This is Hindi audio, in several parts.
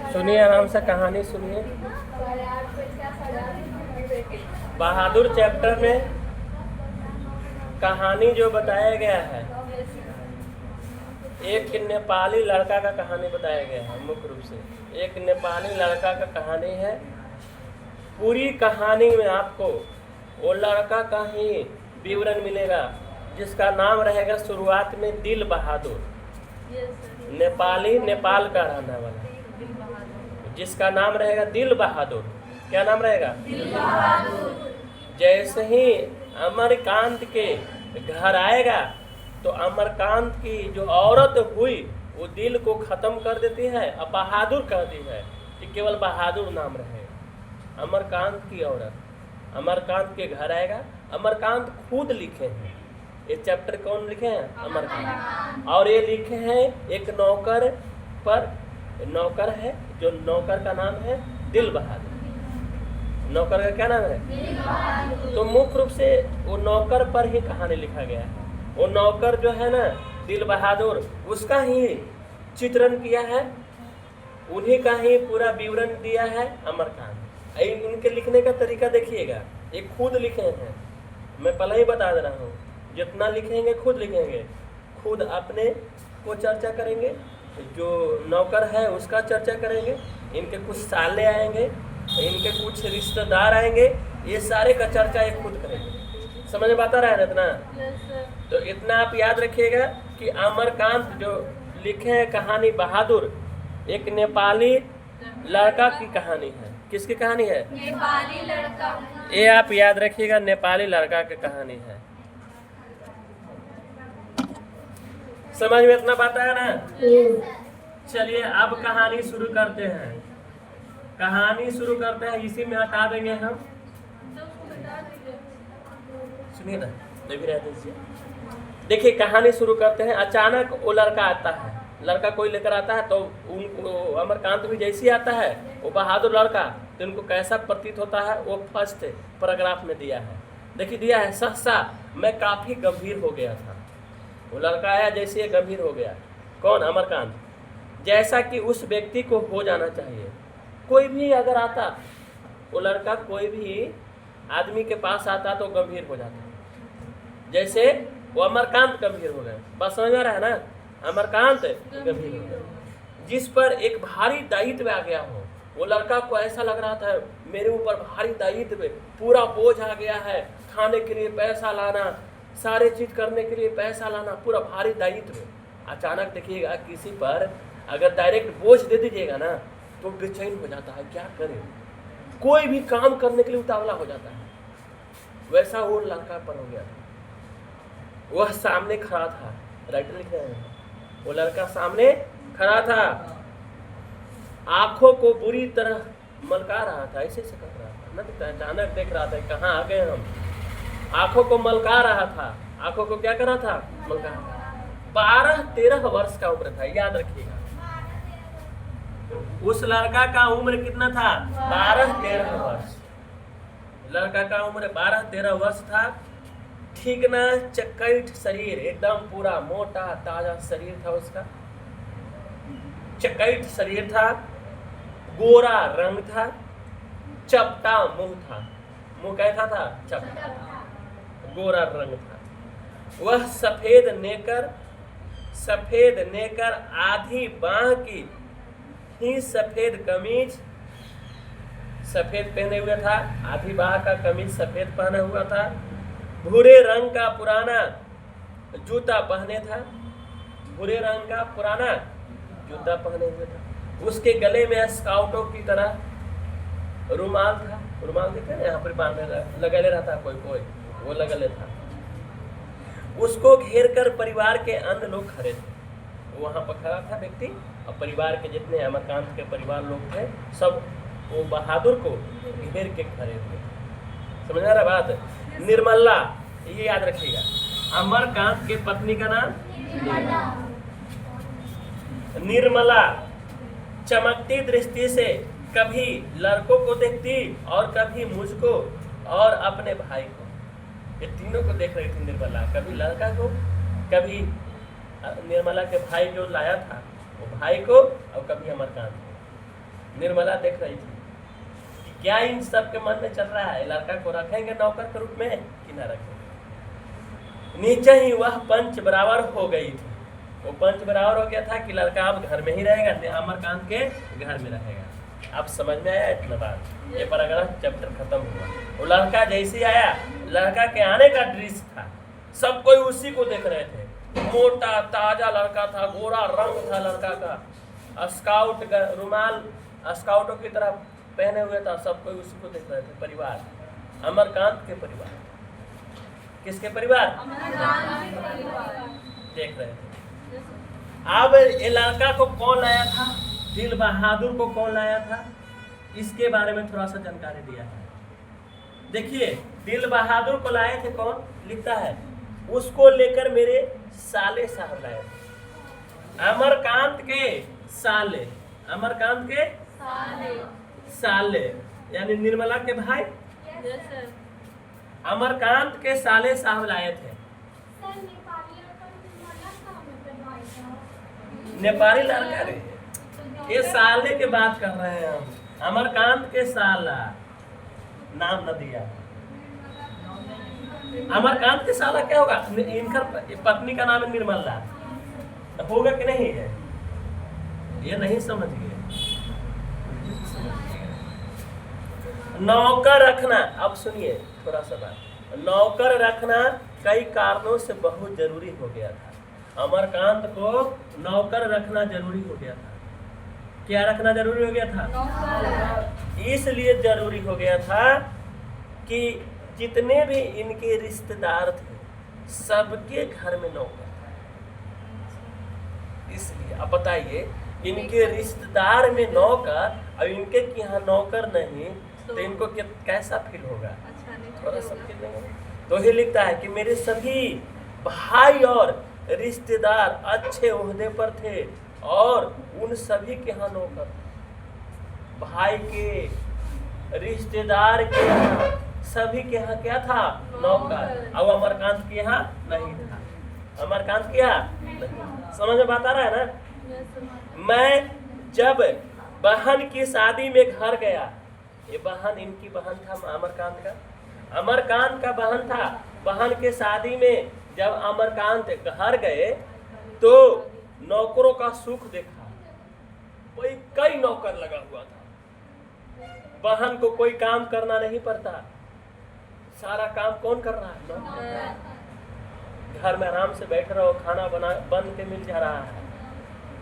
सुनिए, आराम से कहानी सुनिए। बहादुर चैप्टर में कहानी जो बताया गया है, एक नेपाली लड़का का कहानी बताया गया है। मुख्य रूप से एक नेपाली लड़का का कहानी है। पूरी कहानी में आपको वो लड़का का ही विवरण मिलेगा, जिसका नाम रहेगा शुरुआत में दिल बहादुर। नेपाली, नेपाल का रहने वाला, जिसका नाम रहेगा दिल बहादुर। क्या नाम रहेगा? दिल बहादुर। जैसे ही अमरकांत के घर आएगा तो अमरकांत की जो औरत हुई वो दिल को खत्म कर देती है और बहादुर कहती है कि केवल बहादुर नाम रहे। अमरकांत की औरत अमरकांत के घर आएगा। अमरकांत खुद लिखे हैं ये चैप्टर। कौन लिखे हैं? अमरकांत। और ये लिखे हैं एक नौकर पर। नौकर है, जो नौकर का नाम है दिल बहादुर। नौकर का क्या नाम है? दिल बहादुर। तो मुख्य रूप से वो नौकर पर ही कहानी लिखा गया है। वो नौकर जो है ना दिल बहादुर, उसका ही चित्रण किया है, उन्हीं का ही पूरा विवरण दिया है अमरकांत। इनके लिखने का तरीका देखिएगा, ये खुद लिखे हैं। मैं पहले ही बता दे रहा हूँ, जितना लिखेंगे खुद लिखेंगे, खुद अपने को चर्चा करेंगे, जो नौकर है उसका चर्चा करेंगे, इनके कुछ साले आएंगे, इनके कुछ रिश्तेदार आएंगे, ये सारे का चर्चा ये खुद करेंगे। समझ में आता रहा है ना इतना? तो इतना आप याद रखिएगा कि अमरकांत जो लिखे हैं कहानी बहादुर, एक नेपाली लड़का की कहानी है। किसकी कहानी है? नेपाली लड़का। ये आप याद रखिएगा, नेपाली लड़का की कहानी है। समझ में इतना बात आया ना? चलिए अब कहानी शुरू करते हैं। कहानी शुरू करते हैं, इसी में हटा देंगे हम। सुनिए ना, देखिए कहानी शुरू करते हैं। अचानक वो लड़का आता है, लड़का कोई लेकर आता है, तो उनको अमरकांत भी जैसे आता है वो बहादुर लड़का, तो उनको कैसा प्रतीत होता है वो फर्स्ट पैराग्राफ में दिया है। देखिए दिया है, सहसा मैं काफ़ी गंभीर हो गया था। वो लड़का आया जैसे गंभीर हो गया। कौन? अमरकांत। जैसा कि उस व्यक्ति को हो जाना चाहिए। कोई भी अगर आता, वो लड़का कोई भी आदमी के पास आता तो गंभीर हो जाता, जैसे वो अमरकांत गंभीर हो गए। बस समझ में रहा है ना? अमरकांत गंभीर हो गए, जिस पर एक भारी दायित्व आ गया हो। वो लड़का को ऐसा लग रहा था मेरे ऊपर भारी दायित्व, पूरा बोझ आ गया है, खाने के लिए पैसा लाना, सारे चीज करने के लिए पैसा लाना, पूरा भारी दायित्व। अचानक देखिएगा किसी पर अगर डायरेक्ट बोझ दे दीजिएगा ना तो बेचैन हो जाता है, क्या करे, कोई भी काम करने के लिए उतावला हो जाता है। वैसा वो लड़का पर हो गया था। वह सामने खड़ा था, राइटर लिख रहे हैं, वो लड़का सामने खड़ा था, आंखों को बुरी तरह मलका रहा था, ऐसे से कर रहा था ना, अचानक देख रहा था कहाँ आ गए हम। आंखों को मलका रहा था। आंखों को क्या कर रहा था? मलका रहा था। 12-13 वर्ष का उम्र था, याद रखिएगा। उस लड़का का उम्र कितना था? 12-13 वर्ष। लड़का का उम्र 12-13 वर्ष था। ठीक ना, चकैठ शरीर, एकदम पूरा मोटा ताजा शरीर था उसका, चकैठ शरीर था, गोरा रंग था, चपटा मुंह था। मुंह कैसा था? चपटा, गोरा रंग था। वह सफेद नेकर आधी बाह की ही सफेद कमीज सफेद पहने हुए था, आधी बाह का कमीज सफेद पहना हुआ था। भूरे रंग का पुराना जूता पहने था, भूरे रंग का पुराना जूता पहने हुए था। उसके गले में स्काउटों की तरह रुमाल था। रुमाल देखते हैं यहाँ पर बांधे लगले रहता कोई कोई, वो लगले था। उसको घेर कर परिवार के अन्य लोग खड़े थे। वहाँ पर खड़ा था व्यक्ति, और परिवार के जितने अमरकांत के परिवार लोग थे सब वो बहादुर को घेर के खड़े थे। समझ आ रहा बात? निर्मला, ये याद रखिएगा, अमरकांत के पत्नी का नाम निर्मला चमकती दृष्टि से कभी लड़कों को देखती और कभी मुझको और अपने भाई को। ये तीनों को देख रही थी निर्मला, कभी लड़का को, कभी निर्मला के भाई जो लाया था वो भाई को, और कभी अमरकांत को। निर्मला देख रही थी कि क्या इन सब के मन में चल रहा है, लड़का को रखेंगे नौकर के रूप में कि ना रखेंगे। नीचे ही वह पंच बराबर हो गई थी, वो पंच बराबर हो गया था कि लड़का अब घर में ही रहेगा, अमरकांत के घर में रहेगा। अब समझ में आया इतना बात, ये पैराग्राफ चैप्टर खत्म हुआ। वो लड़का जैसे आया, लड़का के आने का दृश्य था, सब कोई उसी को देख रहे थे। मोटा ताजा लड़का था, गोरा रंग था लड़का का, स्काउट का रुमाल स्काउटों की तरह पहने हुए था, सब कोई उसी को देख रहे थे। परिवार अमरकांत के परिवार, किसके परिवार? देख रहे थे। अब ये लड़का को कौन लाया था, दिल बहादुर को कौन लाया था, इसके बारे में थोड़ा सा जानकारी दिया है। देखिए, दिल बहादुर को लाए थे कौन, लिखता है उसको लेकर मेरे साले साहब लाए थे। अमरकांत के साले, अमरकांत के साले यानी निर्मला के भाई, अमरकांत के साले साहब लाए थे। नेपाली लड़का रे, ये साले के बात कर रहे हैं हम। अमरकांत के साला नाम न दिया। अमरकांत के साला क्या होगा, इनका पत्नी का नाम है निर्मला, होगा कि नहीं है, ये नहीं समझ गए। नौकर रखना, अब सुनिए थोड़ा सा बात। नौकर रखना कई कारणों से बहुत जरूरी हो गया था। अमरकांत को नौकर रखना जरूरी हो गया था। क्या रखना जरूरी हो गया था? इसलिए जरूरी हो गया था कि जितने भी इनके रिश्तेदार थे सबके घर में नौकर था। इसलिए अब बताइए, इनके रिश्तेदार में नौकर और इनके यहाँ नौकर नहीं, तो इनको कैसा फील होगा? थोड़ा सा फील नहीं। तो ही लिखता है कि मेरे सभी भाई और रिश्तेदार अच्छे ओहदे पर थे और उन सभी के यहाँ नौकर था। भाई के, रिश्तेदार के यहाँ, सभी के यहाँ क्या था? नौकर। अब अमरकांत के यहाँ नहीं था। अमरकांत के यहाँ नहीं। समझ में बात आ रहा है ना? मैं जब बहन की शादी में घर गया, ये बहन इनकी बहन था अमरकांत का, अमरकांत का बहन था। बहन के शादी में जब अमरकांत घर गए तो नौकरों का सुख देखा। कोई कई नौकर लगा हुआ था, बहन को कोई काम करना नहीं पड़ता, सारा काम कौन कर रहा है? घर में आराम से बैठ रहो, खाना बन के मिल जा रहा है,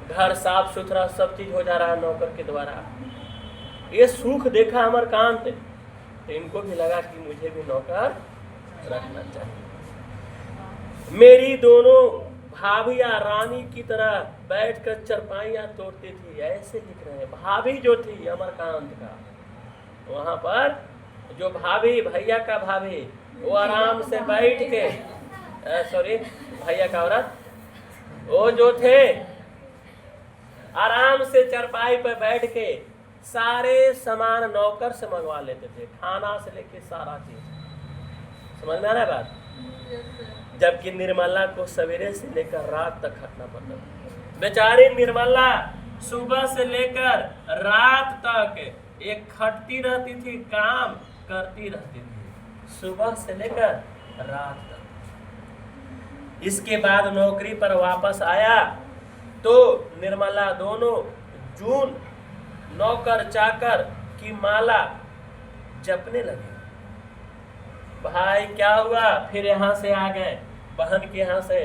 घर साफ सुथरा सब चीज हो जा रहा है नौकर के द्वारा। ये सुख देखा अमरकांत, तो इनको भी लगा कि मुझे भी नौकर रखना चाहिए। मेरी दोनों भाभियां रानी की तरह बैठकर चरपाइयां तोड़ती थी। ऐसे लिख रहे हैं। भाभी जो थी अमरकांत का, वहां पर जो भाभी, भैया का भाभी, वो आराम से बैठ के, सॉरी भैया का औरत, वो जो थे आराम से चरपाई पर बैठ के सारे सामान नौकर से मंगवा लेते थे, खाना से लेके सारा चीज। समझ में आ रहा है बात? जबकि निर्मला को सवेरे से लेकर रात तक खटना पड़ता था। बेचारी निर्मला सुबह से लेकर रात तक एक खटती रहती थी, काम करती रहती थी, सुबह से लेकर रात तक। इसके बाद नौकरी पर वापस आया तो निर्मला दोनों जून नौकर चाकर की माला जपने लगे। भाई क्या हुआ? फिर यहाँ से आ गए, बहन के यहाँ से।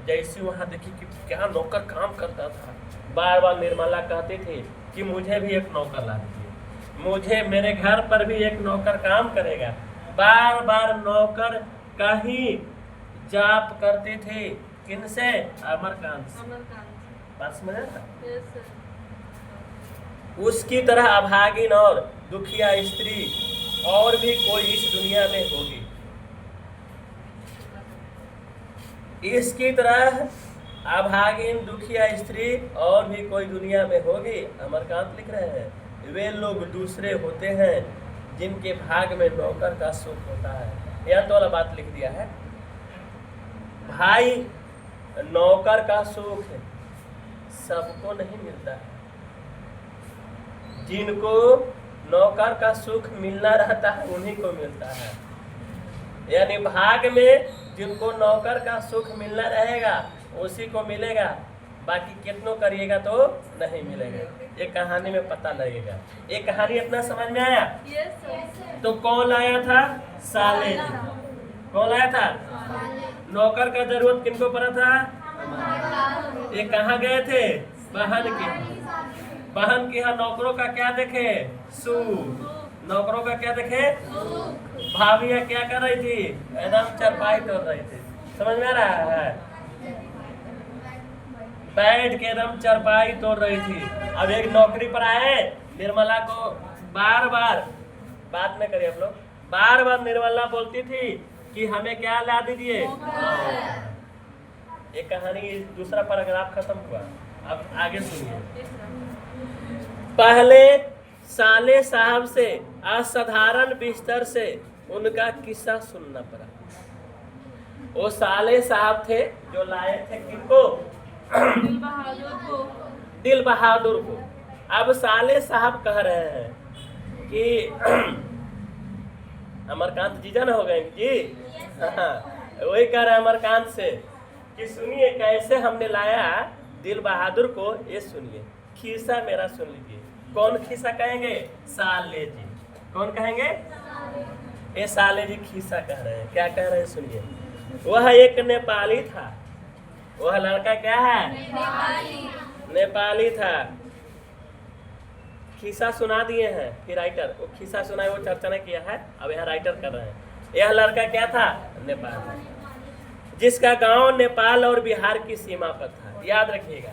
जैसे वहाँ देखी कि क्या नौकर काम करता था, बार बार निर्मला कहती थी कि मुझे भी एक नौकर ला दीजिए, मुझे, मेरे घर पर भी एक नौकर काम करेगा। बार बार नौकर का ही जाप करती थी। किनसे? अमरकांत से। बात समझ आया? उसकी तरह अभागिन और दुखिया स्त्री और भी कोई इस दुनिया में होगी। इसकी तरह अभागिन दुखिया स्त्री और भी कोई दुनिया में होगी। अमरकांत लिख रहे हैं, वे लोग दूसरे होते हैं जिनके भाग में नौकर का सुख होता है। यह तो वाला बात लिख दिया है। भाई, नौकर का सुख सबको नहीं मिलता है। जिनको नौकर का सुख मिलना रहता है उन्हीं को मिलता है। यानी भाग में जिनको नौकर का सुख मिलना रहेगा उसी को मिलेगा, बाकी कितनों करिएगा तो नहीं मिलेगा। ये कहानी में पता लगेगा। ये कहानी अपना समझ में आया? तो कौन लाया था? साले जी। कौन लाया था? नौकर का जरूरत किनको पड़ा था? ये कहाँ गए थे? बहन के। बहन के यहाँ नौकरों का क्या देखे? सुख। नौकरों का क्या देखे? भाभियाँ क्या कर रही थी? एकदम चरपाई तोड़ रही थी। समझ में आ रहा है? बैठ के एकदम चरपाई तोड़ रही थी। अब एक नौकरी पर आए, निर्मला को बार बार, बात में करिए आप लोग, बार बार निर्मला बोलती थी कि हमें क्या ला दीजिए। एक कहानी दूसरा पैराग्राफ खत्म हुआ। अब आगे सुनिए। पहले साले साहब से असाधारण बिस्तर से उनका किस्सा सुनना पड़ा। वो साले साहब थे जो लाए थे किनको? दिल बहादुर को। अब साले साहब कह रहे हैं कि अमरकांत जीजा ना हो गए जी। वही कह रहे हैं अमरकांत से कि सुनिए कैसे हमने लाया दिल बहादुर को, ये सुनिए, खिस्सा मेरा सुन लीजिए। कौन खिस्सा कहेंगे? साले जी। कौन कहेंगे? ये साले जी खिस्सा कह रहे हैं। क्या कह रहे हैं सुनिए। वह एक नेपाली था। वह लड़का क्या है? नेपाली था। खिस्सा सुना दिए हैं, फिर राइटर वो खिस्सा सुनाए, वो चर्चा नहीं किया है, अब यहाँ राइटर कर रहे हैं। यह लड़का क्या था? नेपाल, जिसका गांव नेपाल और बिहार की सीमा पर था। याद रखिएगा,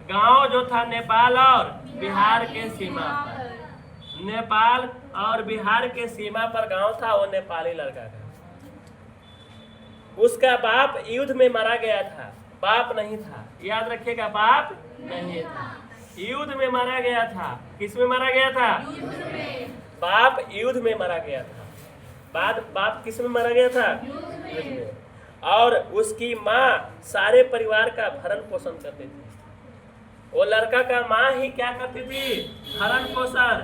गांव जो था नेपाल और बिहार के सीमा पर, नेपाल और बिहार के सीमा पर गांव था। वो नेपाली लड़का था। उसका बाप युद्ध में मारा गया था। बाप नहीं था, याद रखिएगा, बाप नहीं था, युद्ध में मारा गया था। किस में मारा गया था? बाप युद्ध में मारा गया था। बाप किस में मारा गया था? युद्ध में। और उसकी माँ सारे परिवार का भरण पोषण करती थी। वो लड़का का माँ ही क्या करती थी? भरण पोषण।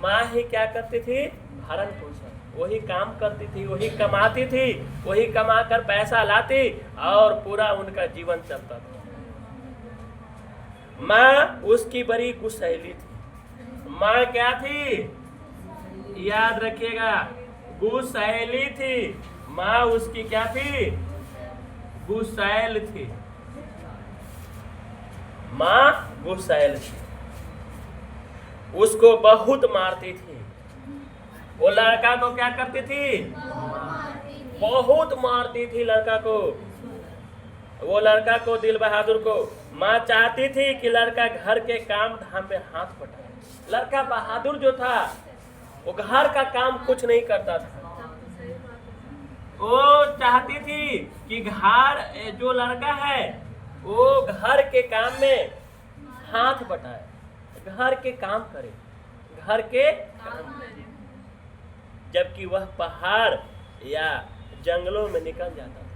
माँ ही क्या करती थी? भरण पोषण। वही काम करती थी, वही कमाती थी, वही कमा कर पैसा लाती और पूरा उनका जीवन चलता था। माँ उसकी बड़ी गुस्सैली थी। माँ क्या थी? याद रखिएगा, गुस्सैली थी। माँ उसकी क्या थी? गुस्सैल थी। माँ गुस्सैल थी। उसको बहुत मारती थी। वो लड़का को क्या करती थी? बहुत मारती थी लड़का को। वो लड़का को, दिल बहादुर को, माँ चाहती थी कि लड़का घर के काम धाम में हाथ बटाए। लड़का बहादुर जो था वो घर का काम कुछ नहीं करता था। वो चाहती थी कि घर जो लड़का है वो घर के काम में हाथ बटाए, घर के काम करे, घर के काम करे। जबकि वह पहाड़ या जंगलों में निकल जाता था।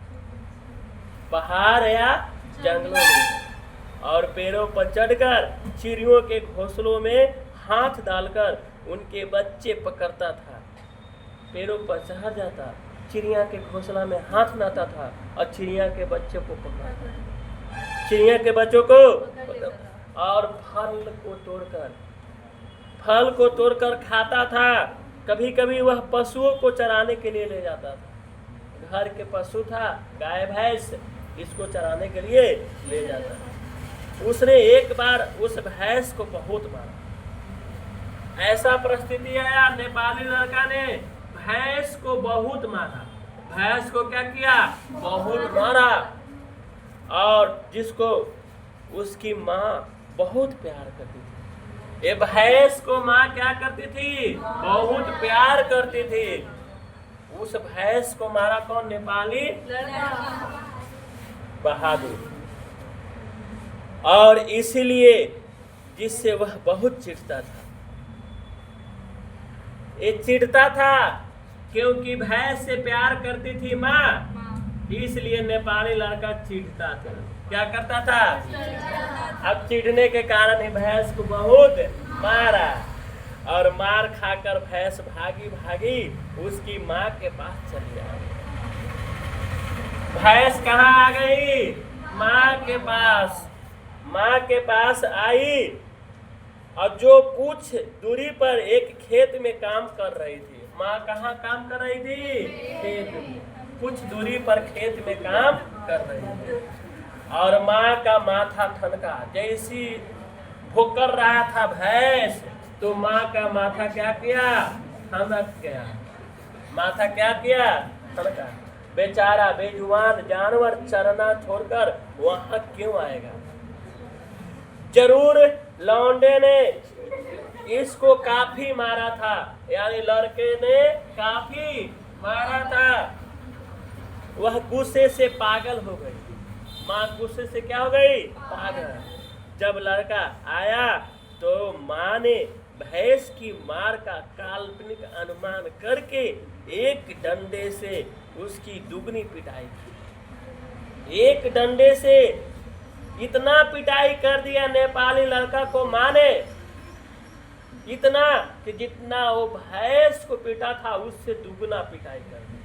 पहाड़ या जंगलों में और पेड़ों पर चढ़कर चिड़ियों के घोंसलों में हाथ डालकर उनके बच्चे पकड़ता था। पेड़ों पर चढ़ जाता, चिड़िया के घोंसला में हाथ नाता था और चिड़िया के बच्चे को पकड़ता, चिड़िया के बच्चों को, और फल को तोड़कर खाता था। कभी कभी वह पशुओं को चराने के लिए ले जाता था। घर के पशु था, गाय भैंस, इसको चराने के लिए ले जाता था। उसने एक बार उस भैंस को बहुत मारा। ऐसा परिस्थिति आया, नेपाली लड़का ने भैंस को बहुत मारा। भैंस को क्या किया? बहुत मारा। और जिसको उसकी माँ बहुत प्यार करती थी। ये भैंस को माँ क्या करती थी? बहुत प्यार करती थी। उस भैंस को मारा कौन? नेपाली बहादुर। और इसीलिए जिससे वह बहुत चिढ़ता था। ये चिढ़ता था क्योंकि भैंस से प्यार करती थी माँ, इसलिए नेपाली लड़का चिढ़ता था। क्या करता था? अब चिढ़ने के कारण ही भैंस को बहुत मारा, और मार खाकर भैंस भागी भागी उसकी माँ के पास चली आई। भैंस कहाँ आ गई? माँ के पास। माँ के पास आई, और जो कुछ दूरी पर एक खेत में काम कर रही थी। माँ कहाँ काम कर रही थी? खेत में। कुछ दूरी पर खेत में काम कर रही थी, और माँ का माथा ठनका। जैसी भोकर रहा था भैंस, तो माँ का माथा क्या किया? ठनक गया। माथा क्या किया? ठनका। बेचारा बेजुबान जानवर चरना छोड़कर वहां क्यों आएगा? जरूर लौंडे ने इसको काफी मारा था, यानी लड़के ने काफी मारा था। वह गुस्से से पागल हो गई। माँ गुस्से से क्या हो गई? पागल। जब लड़का आया तो माँ ने भैंस की मार का काल्पनिक अनुमान करके एक डंडे से उसकी दुगनी पिटाई की। एक डंडे से इतना पिटाई कर दिया नेपाली लड़का को माँ ने, इतना कि जितना वो भैंस को पीटा था उससे दुगना पिटाई कर दी।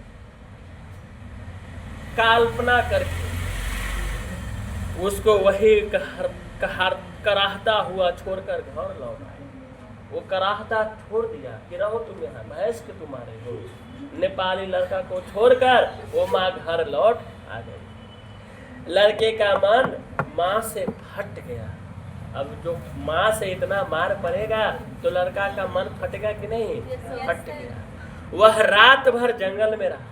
कल्पना करके उसको वही कराहता हुआ छोड़कर घर लौट आए। वो कराहता छोड़ दिया कि रहो तुम यहाँ, भैंस के तुम्हारे हो। नेपाली लड़का को छोड़कर वो माँ घर लौट आ गई। लड़के का मन माँ से फट गया। अब जो माँ से इतना मार पड़ेगा तो लड़का का मन फटेगा कि नहीं? फट गया। वह रात भर जंगल में रहा।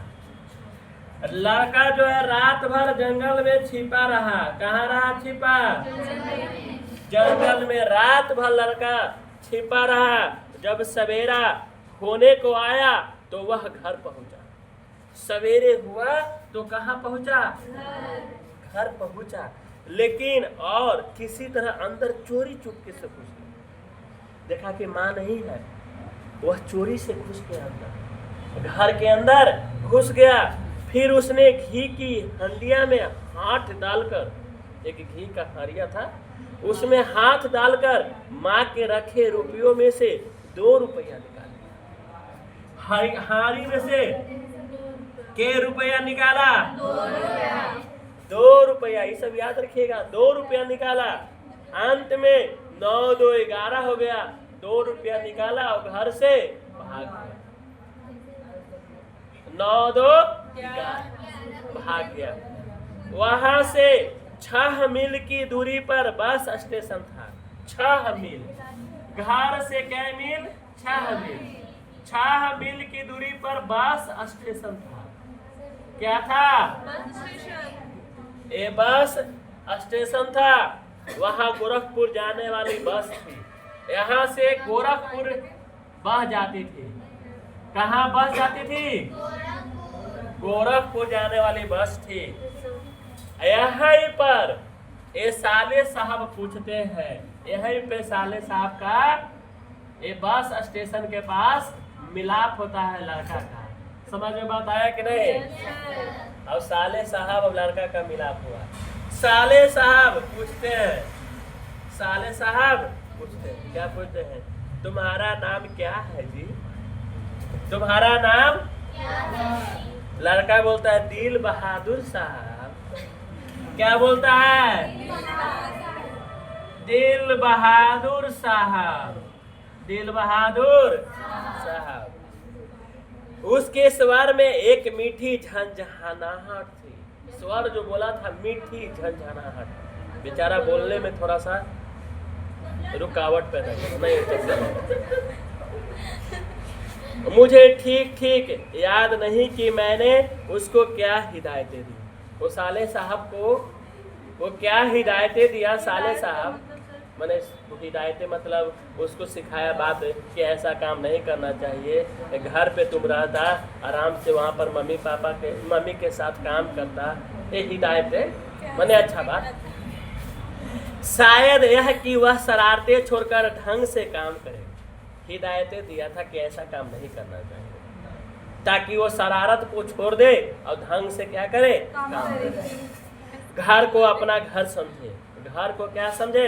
लड़का जो है रात भर जंगल में छिपा रहा। कहाँ रहा? छिपा जंगल में। रात भर लड़का छिपा रहा। जब सवेरा होने को आया तो वह घर पहुंचा। सवेरे हुआ तो कहाँ पहुंचा? घर पहुंचा। लेकिन और किसी तरह अंदर चोरी चुपके से घुस गया। देखा कि माँ नहीं है, वह चोरी से घुस गया अंदर, घर के अंदर घुस गया। फिर उसने घी की हंडिया में हाथ डालकर, एक घी का हरिया था, उसमें हाथ डालकर माँ के रखे रुपयों में से 2 रुपया निकाला। हारी में से के रुपया निकाला? 2 रुपया। ये सब याद रखिएगा। 2 रुपया निकाला। अंत में 9 2 11 हो गया। 2 रुपया निकाला और घर से भाग गया। 9 2 11 भाग गया। वहां से 6 मील की दूरी पर बस स्टेशन था। 6 मील। घर से क्या मील? 6 मील। 6 मील की दूरी पर बस स्टेशन था। क्या था? ये बस स्टेशन था। वहां गोरखपुर जाने वाली बस थी। यहाँ से गोरखपुर बस जाती थी। कहाँ बस जाती थी? गोरखपुर जाने वाली बस थी। यहीं पर ये साले साहब पूछते हैं, यहीं पे साले साहब का ये बस स्टेशन के पास मिलाप होता है लड़का का। समझ में बात आया कि नहीं? और साले साहब और लड़का का मिलाप हुआ। साले साहब पूछते हैं, साले साहब पूछते हैं, क्या पूछते हैं? तुम्हारा नाम क्या है जी? तुम्हारा नाम क्या है? लड़का बोलता है दिल बहादुर साहब। क्या बोलता है? दिल बहादुर साहब। दिल बहादुर साहब। उसके स्वर में एक मीठी झंझनाहट थी। स्वर जो बोला था मीठी झंझनाहट। बेचारा बोलने में थोड़ा सा रुकावट पैदा कर। नहीं, मुझे ठीक ठीक याद नहीं कि मैंने उसको क्या हिदायतें दी। वो साले साहब को वो क्या हिदायतें दिया? साले साहब मैंने हिदायतें मतलब उसको सिखाया बात कि ऐसा काम नहीं करना चाहिए। घर पे तुम रहता, आराम से वहाँ पर मम्मी के साथ काम करता। ये हिदायतें मैंने अच्छा बात। शायद यह कि वह शरारतें छोड़कर ढंग से काम करे। हिदायतें दिया था कि ऐसा काम नहीं करना चाहिए, ताकि वो शरारत को छोड़ दे और ढंग से क्या करे? काम करे। घर को अपना घर समझे। घर को क्या समझे?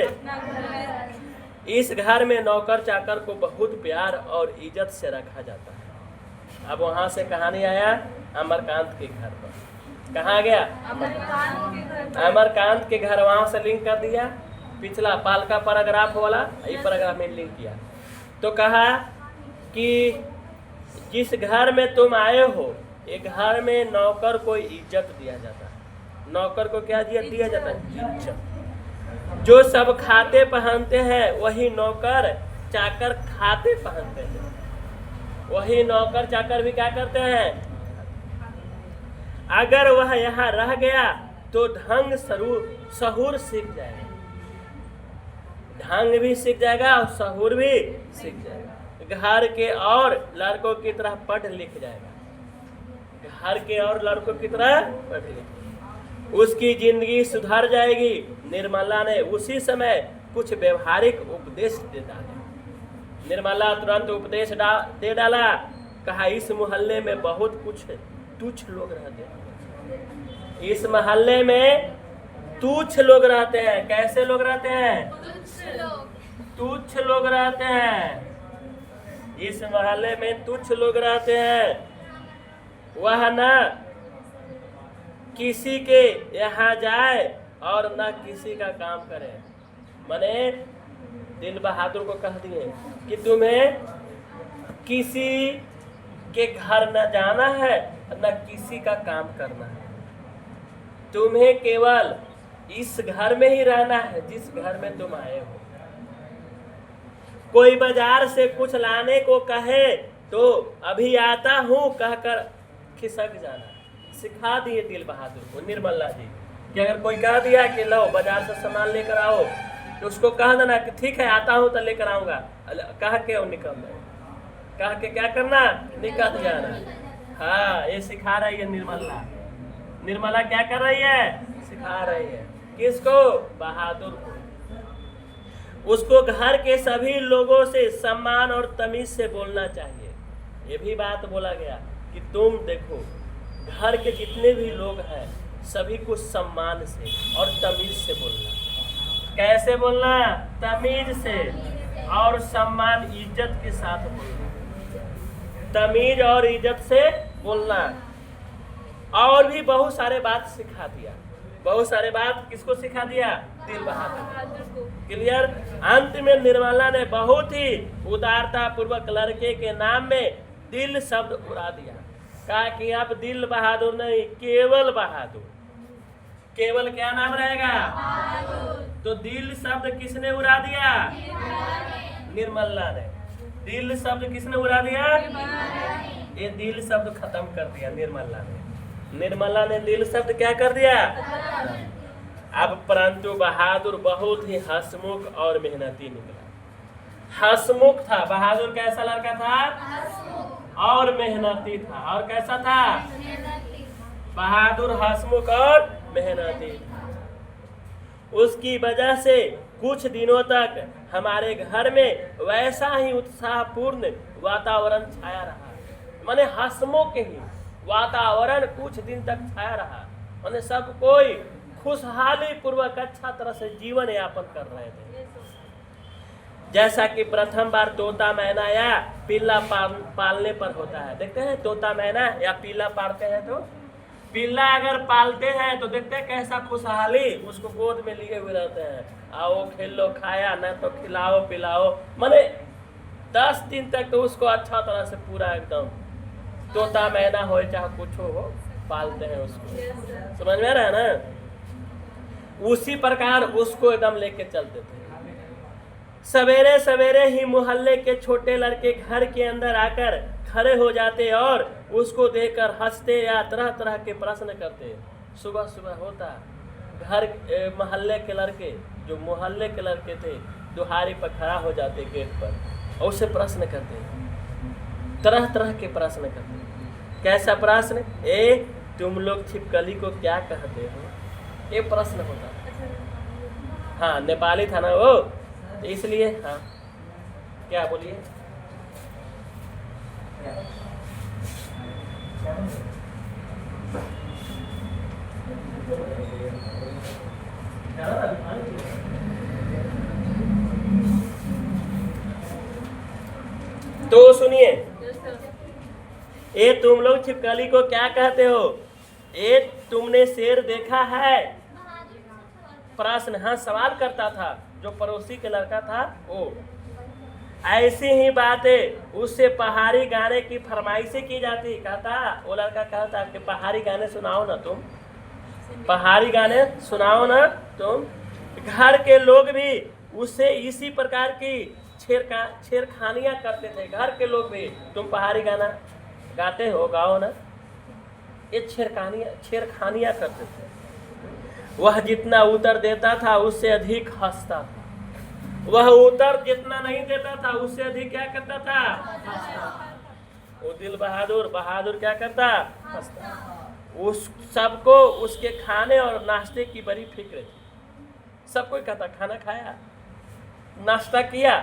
इस घर में नौकर चाकर को बहुत प्यार और इज्जत से रखा जाता है। अब वहाँ से कहानी आया अमरकांत के घर पर। कहाँ गया? अमरकांत के घर। वहाँ से लिंक कर दिया पिछला पाल का पैराग्राफ वाला, ये पैराग्राफ में लिंक किया। तो कहा कि जिस घर में तुम आए हो, एक घर में नौकर को इज्जत दिया जाता है। नौकर को क्या दिया जाता है? इज्जत। जो सब खाते पहनते हैं वही नौकर चाकर खाते पहनते हैं। वही नौकर चाकर भी क्या करते हैं? अगर वह यहाँ रह गया तो ढंग सहूर सीख जाएगा। ढंग भी सीख जाएगा और सहूर भी सीख जाएगा। घर के और लड़कों की तरह पढ़ लिख जाएगा। घर के और लड़कों की तरह पढ़ लिख, उसकी जिंदगी सुधर जाएगी। निर्मला ने उसी समय कुछ व्यवहारिक उपदेश दे डाले। निर्मला तुरंत उपदेश दे डाला। कहा इस मोहल्ले में बहुत कुछ तुच्छ लोग रहते हैं। इस मोहल्ले में तुच्छ लोग रहते हैं। कैसे लोग रहते हैं? तुच्छ लोग रहते हैं। इस मोहल्ले में तुच्छ लोग रहते हैं। वह न किसी के यहाँ जाए और न किसी का काम करे। मैंने दिल बहादुर को कह दिए कि तुम्हें किसी के घर न जाना है न किसी का काम करना है। तुम्हें केवल इस घर में ही रहना है जिस घर में तुम आए हो। कोई बाजार से कुछ लाने को कहे तो अभी आता हूँ कहकर खिसक जाना। सिखा दिए दिल बहादुर को निर्मला जी कि अगर कोई कह दिया कि लो बाजार से सामान लेकर आओ तो उसको कह देना कि ठीक है आता हूँ तो लेकर आऊँगा। कह के वो निकलना, कह के क्या करना? निकल जाना। हाँ, ये सिखा रही है निर्मला। निर्मला क्या कर रही है? सिखा रही है। किसको? बहादुर को। उसको घर के सभी लोगों से सम्मान और तमीज से बोलना चाहिए। ये भी बात बोला गया कि तुम देखो घर के जितने भी लोग हैं सभी को सम्मान से और तमीज से बोलना। कैसे बोलना? तमीज से और सम्मान इज्जत के साथ बोलना। तमीज और इज्जत से बोलना। और भी बहुत सारे बात सिखा दिया। बहुत सारे बात किसको सिखा दिया? दिल बहादुर को। क्लियर? अंत में निर्मला ने बहुत ही उदारता पूर्वक लड़के के नाम में दिल शब्द उड़ा दिया। कहा कि अब दिल बहादुर नहीं, केवल बहादुर। केवल क्या नाम रहेगा? तो दिल शब्द किसने उड़ा दिया? निर्मला ने। दिल शब्द किसने उड़ा दिया? ये दिल शब्द खत्म कर दिया निर्मला ने। निर्मला ने दिल शब्द क्या कर दिया? अब परंतु बहादुर बहुत ही हंसमुख और मेहनती निकला। हंसमुख था बहादुर। कैसा लड़का था? और मेहनती था। और कैसा था? बहादुर हंसमुख और मेहनती था। उसकी वजह से कुछ दिनों तक हमारे घर में वैसा ही उत्साहपूर्ण वातावरण छाया रहा। माने हंसमुख ही वातावरण कुछ दिन तक छाया रहा। माने सब कोई खुशहाली पूर्वक अच्छा तरह से जीवन यापन कर रहे थे। जैसा कि प्रथम बार तोता मैना या पिल्ला पालने पर होता है। देखते हैं तोता मैना या पिल्ला पालते हैं तो पिल्ला अगर पालते हैं तो देखते हैं कैसा खुशहाली उसको गोद में लिए हुए रहते हैं। आओ खेलो, खाया न तो खिलाओ पिलाओ। माने 10 दिन तक तो उसको अच्छा तरह से पूरा एकदम तोता मैना हो चाहे कुछ हो पालते हैं उसको। समझ में आ रहा है ना? उसी प्रकार उसको एकदम लेके चलते थे। सवेरे सवेरे ही मोहल्ले के छोटे लड़के घर के अंदर आकर खड़े हो जाते और उसको देखकर हंसते या तरह तरह के प्रश्न करते। सुबह सुबह होता घर मोहल्ले के लड़के, जो मोहल्ले के लड़के थे, दुहारी पर खड़ा हो जाते गेट पर और उससे प्रश्न करते। तरह तरह के प्रश्न करते। कैसा प्रश्न? तुम लोग छिपकली को क्या कहते हो? ये प्रश्न होता। हाँ, नेपाली था ना वो, इसलिए। हाँ, क्या बोलिए? तो सुनिए, ये तुम लोग छिपकली को क्या कहते हो? ये तुमने शेर देखा है? प्रश्न, हाँ सवाल करता था जो पड़ोसी के लड़का था वो। ऐसी ही बातें उससे पहाड़ी गाने की फरमाइशें की जाती। कहता, वो लड़का कहता कि पहाड़ी गाने सुनाओ ना तुम, पहाड़ी गाने सुनाओ ना तुम। घर के लोग भी उससे इसी प्रकार की छेड़खानियां करते थे। घर के लोग भी, तुम पहाड़ी गाना गाते हो, गाओ ना। ये छेड़खानियां करते थे। वह जितना उत्तर देता था उससे अधिक हंसता था। वह उत्तर जितना नहीं देता था उससे अधिक क्या करता था? हंसता। वो दिल बहादुर क्या करता? हंसता। उस सबको उसके खाने और नाश्ते की बड़ी फिक्र थी। सब कोई कहता खाना खाया, नाश्ता किया।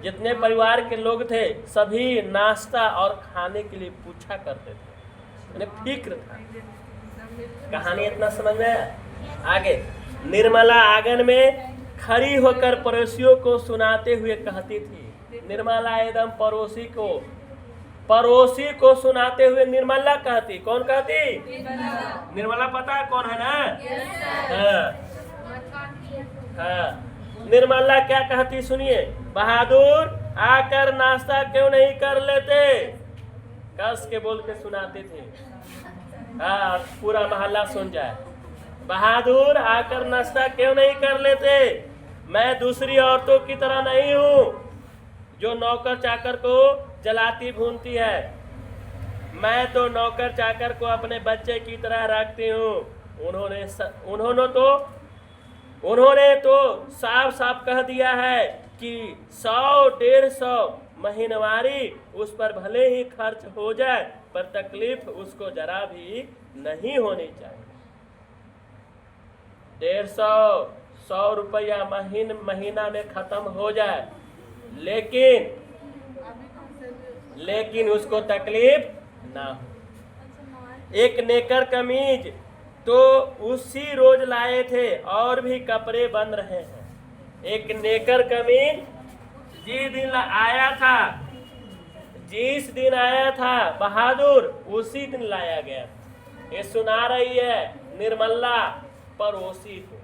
जितने परिवार के लोग थे सभी नाश्ता और खाने के लिए पूछा करते थे, फिक्र था। कहानी इतना समझ में आया? आगे, निर्मला आंगन में खड़ी होकर पड़ोसियों को सुनाते हुए कहती थी। निर्मला एकदम पड़ोसी को सुनाते हुए निर्मला कहती। कौन कहती? निर्मला पता है कौन है ना? हाँ। निर्मला क्या कहती सुनिए, बहादुर आकर नाश्ता क्यों नहीं कर लेते? कस के बोल के सुनाते थे। हाँ, पूरा मोहल्ला सुन जाए। बहादुर आकर नाश्ता क्यों नहीं कर लेते? मैं दूसरी औरतों की तरह नहीं हूँ जो नौकर चाकर को जलाती भूनती है। मैं तो नौकर चाकर को अपने बच्चे की तरह रखती हूँ। उन्होंने तो साफ साफ कह दिया है कि 100-150 महीनवारी उस पर भले ही खर्च हो जाए, पर तकलीफ उसको जरा भी नहीं होनी चाहिए। 150-100 रुपया महीना में खत्म हो जाए, लेकिन उसको तकलीफ ना हो। एक नेकर कमीज तो उसी रोज लाए थे और भी कपड़े बन रहे हैं। एक नेकर कमीज जिस दिन आया था बहादुर, उसी दिन लाया गया। ये सुना रही है निर्मला पड़ोसी को।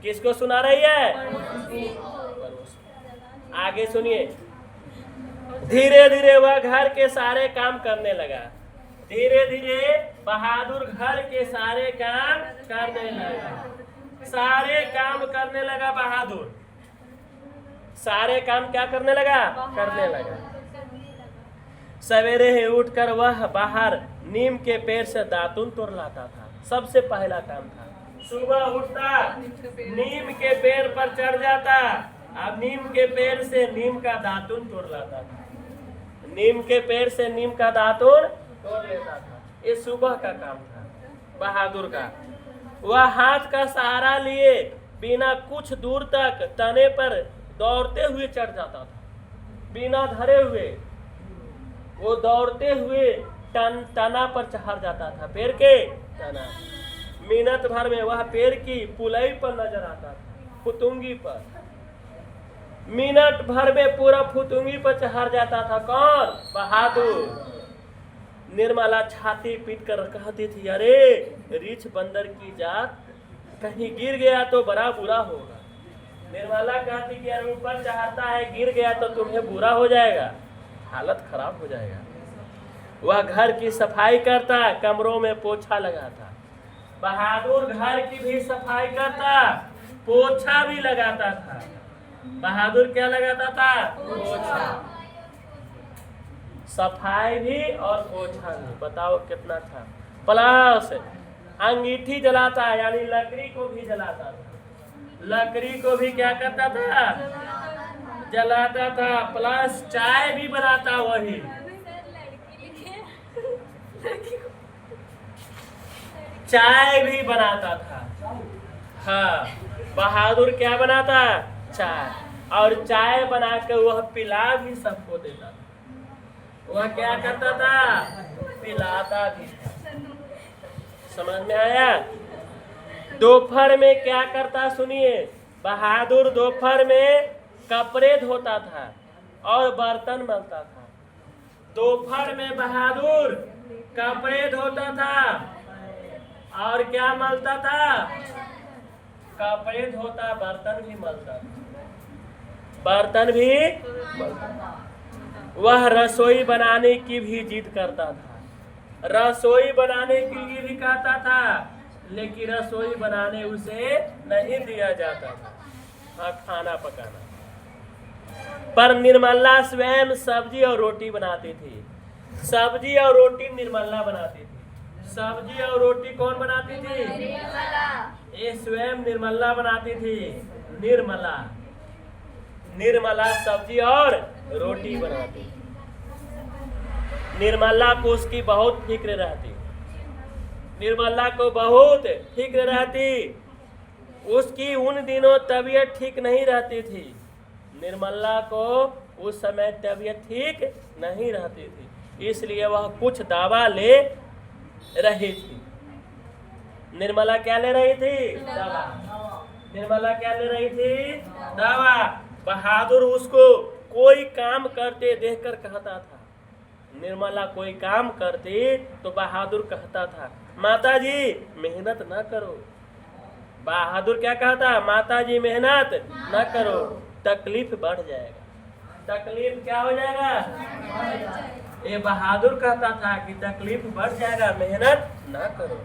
किसको सुना रही है? पड़ोसी। आगे सुनिए, धीरे धीरे वह घर के सारे काम करने लगा। धीरे धीरे बहादुर घर के सारे काम करने लगा। बहादुर सारे काम क्या करने लगा? करने लगा। सवेरे ही उठकर वह बाहर नीम के पेड़ से दातुन तोड़ लाता था। सबसे पहला काम था। सुबह उठता, नीम के पेड़ पर चढ़ जाता, अब नीम के पेड़ से नीम का दातुन तोड़ लाता था। नीम के पेड़ से नीम का दातुन तोड़ लेता था। ये सुबह का काम था बहादुर का। वह हाथ का सहारा लिए बिना कुछ दूर तक तने पर दौड़ते हुए चढ़ जाता था। बिना धरे हुए वो दौड़ते हुए तना पर चढ़ जाता था, पेड़ के तना। मिनट भर में वह पेड़ की पुलई पर नजर आता था, फुतुंगी पर। मिनट भर में पूरा फुतुंगी पर चढ़ जाता था। कौन? बहादुर। निर्मला छाती पीट कर कहती थी, अरे रीछ बंदर की जात, कहीं गिर गया तो बड़ा बुरा होगा। निर्मला कहती कि यार ऊपर चढ़ता है, गिर गया तो तुम्हें बुरा हो जाएगा, हालत खराब हो जाएगा। वह घर की सफाई करता, कमरों में पोछा लगाता। बहादुर घर की भी सफाई करता, पोछा भी लगाता था। बहादुर क्या लगाता था? पोछा। सफाई भी और पोछा भी। बताओ कितना था। प्लस अंगीठी जलाता, यानी लकड़ी को भी जलाता था। लकड़ी को भी क्या करता था? जलाता था। प्लस चाय भी बनाता वही। चाय भी बनाता था। हाँ, बहादुर क्या बनाता? चाय। और चाय बनाकर वह पिला भी सबको देता था। वह क्या करता था? पिलाता भी था। समझ में आया? दोपहर में क्या करता सुनिए, बहादुर दोपहर में कपड़े धोता था और बर्तन मलता था। दोपहर में बहादुर कपड़े धोता था और क्या मलता था? कपड़े धोता, बर्तन भी मलता था, बर्तन भी मलता था। वह रसोई बनाने की भी जिद करता था, रसोई बनाने के लिए भी कहता था, लेकिन रसोई बनाने उसे नहीं दिया जाता था। हाँ, खाना पकाना। पर निर्मला स्वयं सब्जी और रोटी बनाती थी। सब्जी और रोटी निर्मला बनाती थी। सब्जी और रोटी कौन बनाती थी? ये स्वयं निर्मला बनाती थी। निर्मला, निर्मला सब्जी और रोटी बनाती थी। निर्मला को उसकी बहुत फिक्र रहती, निर्मला को बहुत फिक्र रहती। उसकी उन दिनों तबीयत ठीक नहीं रहती थी। निर्मला को उस समय तबीयत ठीक नहीं रहती थी, इसलिए वह कुछ दवा ले रही थी। निर्मला क्या ले रही थी? दवा। निर्मला क्या ले रही थी? दवा। बहादुर उसको कोई काम करते देखकर कहता था, निर्मला कोई काम करती तो बहादुर कहता था, माता जी मेहनत ना करो। बहादुर क्या कहता? माता जी मेहनत ना करो, तकलीफ बढ़ जाएगा। तकलीफ क्या हो जाएगा? ये बहादुर कहता था कि तकलीफ बढ़ जाएगा, मेहनत ना करो।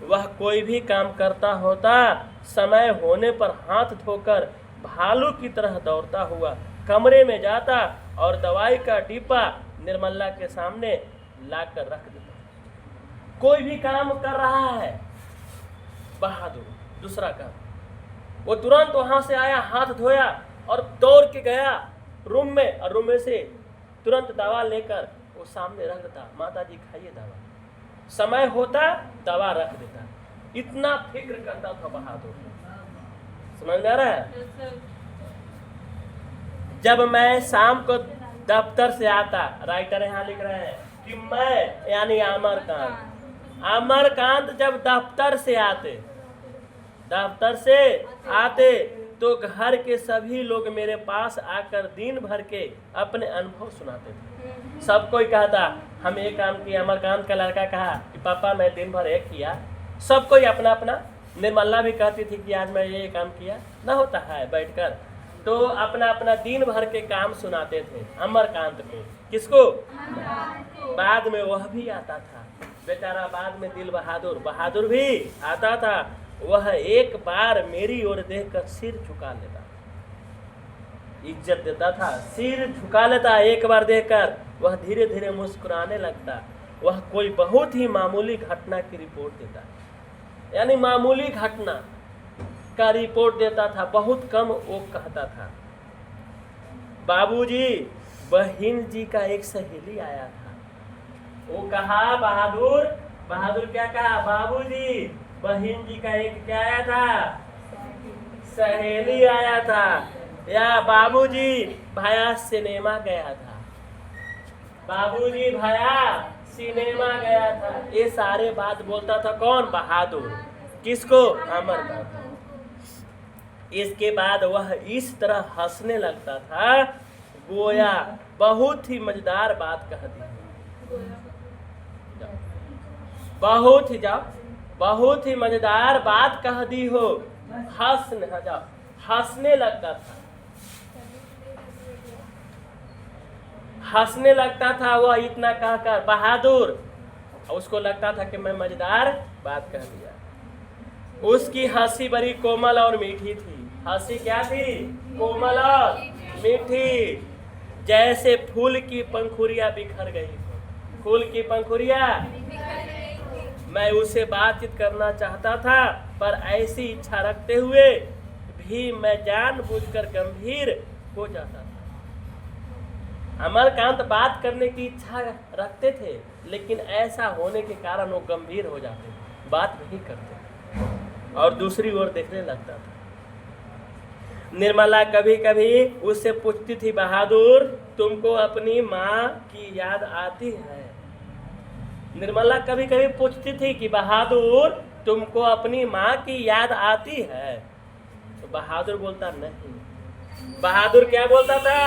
वह कोई भी काम करता होता, समय होने पर हाथ धोकर भालू की तरह दौड़ता हुआ कमरे में जाता और दवाई का डिब्बा निर्मला के सामने लाकर रख देता। कोई भी काम कर रहा है बहादुर, दूसरा काम, वो तुरंत वहां से आया, हाथ धोया और दौड़ के गया रूम में, और रूम में से तुरंत दवा लेकर वो सामने रख देता। माता जी खाइए दवा। समय होता दवा रख देता। इतना फिक्र करता था बहादुर। समझ में आ रहा है? जब मैं शाम को दफ्तर से आता, राइटर यहाँ लिख रहे हैं कि मैं यानी अमरकांत जब दफ्तर से आते तो घर के सभी लोग मेरे पास आकर दिन भर के अपने अनुभव सुनाते थे। सब कोई कहता हम ये काम किया। अमरकांत का लड़का कहा कि पापा मैं दिन भर एक किया। सब कोई अपना अपना, निर्मला भी कहती थी कि आज मैं ये काम किया, ना होता है बैठकर, तो अपना अपना दिन भर के काम सुनाते थे अमरकांत को। किसको? बाद में वह भी आता था बेचारा, बाद में दिल बहादुर भी आता था। वह एक बार मेरी ओर देखकर सिर झुका लेता, इज्जत देता था, सिर झुका लेता। एक बार देखकर वह धीरे धीरे मुस्कुराने लगता। वह कोई बहुत ही मामूली घटना की रिपोर्ट देता, यानी मामूली घटना का रिपोर्ट देता था, बहुत कम वो कहता था। बाबूजी बहन जी का एक सहेली आया था। वो कहा बहादुर क्या कहा? बाबूजी बहन जी का एक क्या आया था? सहेली आया था। या बाबूजी भाया सिनेमा गया था। बाबूजी भाया सिनेमा गया था। ये सारे बात बोलता था कौन? बहादुर। किसको? अमरकांत। इसके बाद वह इस तरह हंसने लगता था गोया बहुत ही मजेदार बात कह दी, बहुत ही मजेदार बात कह दी हो। हंसने लगता था, हंसने लगता था वह इतना कहकर बहादुर। उसको लगता था कि मैं मजेदार बात कह दिया। उसकी हंसी बड़ी कोमल और मीठी थी। हंसी क्या थी? कोमल और मीठी, जैसे फूल की पंखुड़ियां बिखर गई। फूल की पंखुड़ियां। मैं उसे बातचीत करना चाहता था, पर ऐसी इच्छा रखते हुए भी मैं जानबूझकर गंभीर हो जाता था। अमरकांत बात करने की इच्छा रखते थे, लेकिन ऐसा होने के कारण वो गंभीर हो जाते, बात नहीं करते और दूसरी ओर देखने लगता था। निर्मला कभी कभी उससे पूछती थी, बहादुर तुमको अपनी माँ की याद आती है? निर्मला कभी कभी पूछती थी कि बहादुर तुमको अपनी माँ की याद आती है? तो बहादुर बोलता नहीं। बहादुर क्या बोलता था?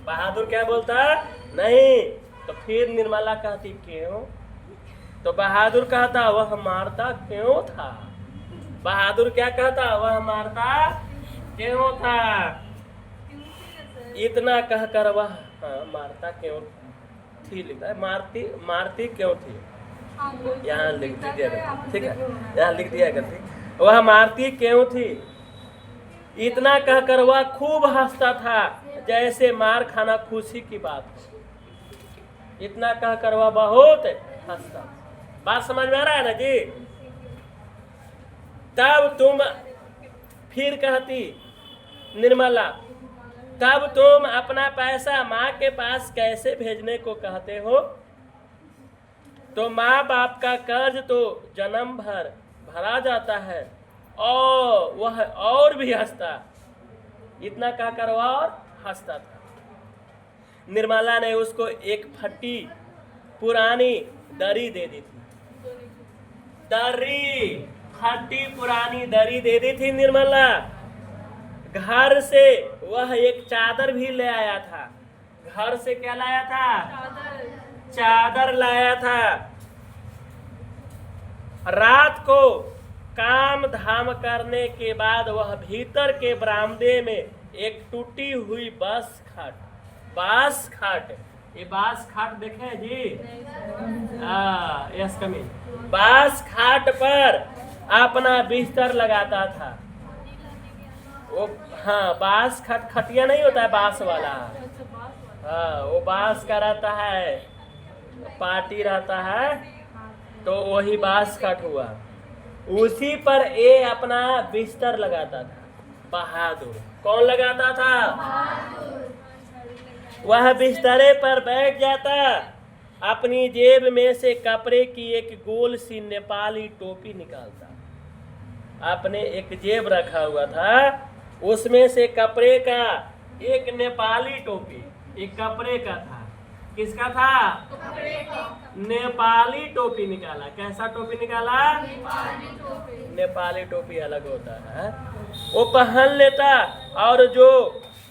बहादुर क्या बोलता? नहीं। तो फिर निर्मला कहती क्यों? तो बहादुर कहता वह मारता क्यों था? बहादुर क्या कहता? वह मारता क्यों था? इतना कहकर वह मारता क्यों थी लिखता है, मारती क्यों थी, यहाँ लिख दिया, ठीक है, यहाँ लिख दिया करती, वह मारती क्यों थी। इतना कहकर वह खूब हंसता था जैसे मार खाना खुशी की बात हो। इतना कहकर वह बहुत हंसता। बात समझ में आ रहा है ना जी? तब तुम, फिर कहती निर्मला, तब तुम अपना पैसा माँ के पास कैसे भेजने को कहते हो? तो माँ बाप का कर्ज तो जन्म भर भरा जाता है। और वह और भी हंसता। इतना कहकर वह और हंसता था। निर्मला ने उसको एक फटी पुरानी दरी दे दी थी। फटी पुरानी दरी दे दी थी निर्मला। घर से वह एक चादर भी ले आया था। घर से क्या लाया था? चादर लाया था। रात को काम धाम करने के बाद वह भीतर के बरामदे में एक टूटी हुई बांस खाट, ये बांस खाट देखे जी? Yes coming. बांस खाट पर अपना बिस्तर लगाता था। वो बांस खटिया नहीं होता है बांस वाला, वो बांस का रहता है, पार्टी रहता है, तो वही बांस खाट हुआ। उसी पर ये अपना बिस्तर लगाता था। बहादुर कौन लगाता था? वह बिस्तरे पर बैठ जाता, अपनी जेब में से कपड़े की एक गोल सी नेपाली टोपी निकालता। आपने एक जेब रखा हुआ था, उसमें से कपड़े का एक नेपाली टोपी, एक कपड़े का था। किसका था? नेपाली टोपी निकाला। कैसा टोपी निकाला? नेपाली टोपी अलग होता है, वो पहन लेता। और जो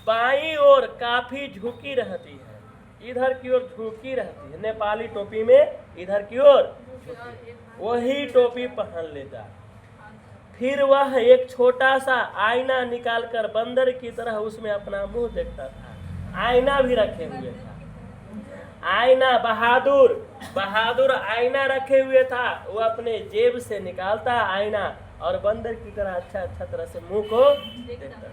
बाईं ओर काफी झुकी रहती है, इधर की ओर झुकी रहती है नेपाली टोपी में, इधर की ओर वही टोपी पहन लेता। फिर वह एक छोटा सा आईना निकालकर बंदर की तरह उसमें अपना मुंह देखता था। आईना भी रखे हुए था। आईना बहादुर आईना रखे हुए था। वो अपने जेब से निकालता आईना और बंदर की तरह अच्छा तरह से मुंह को देखता।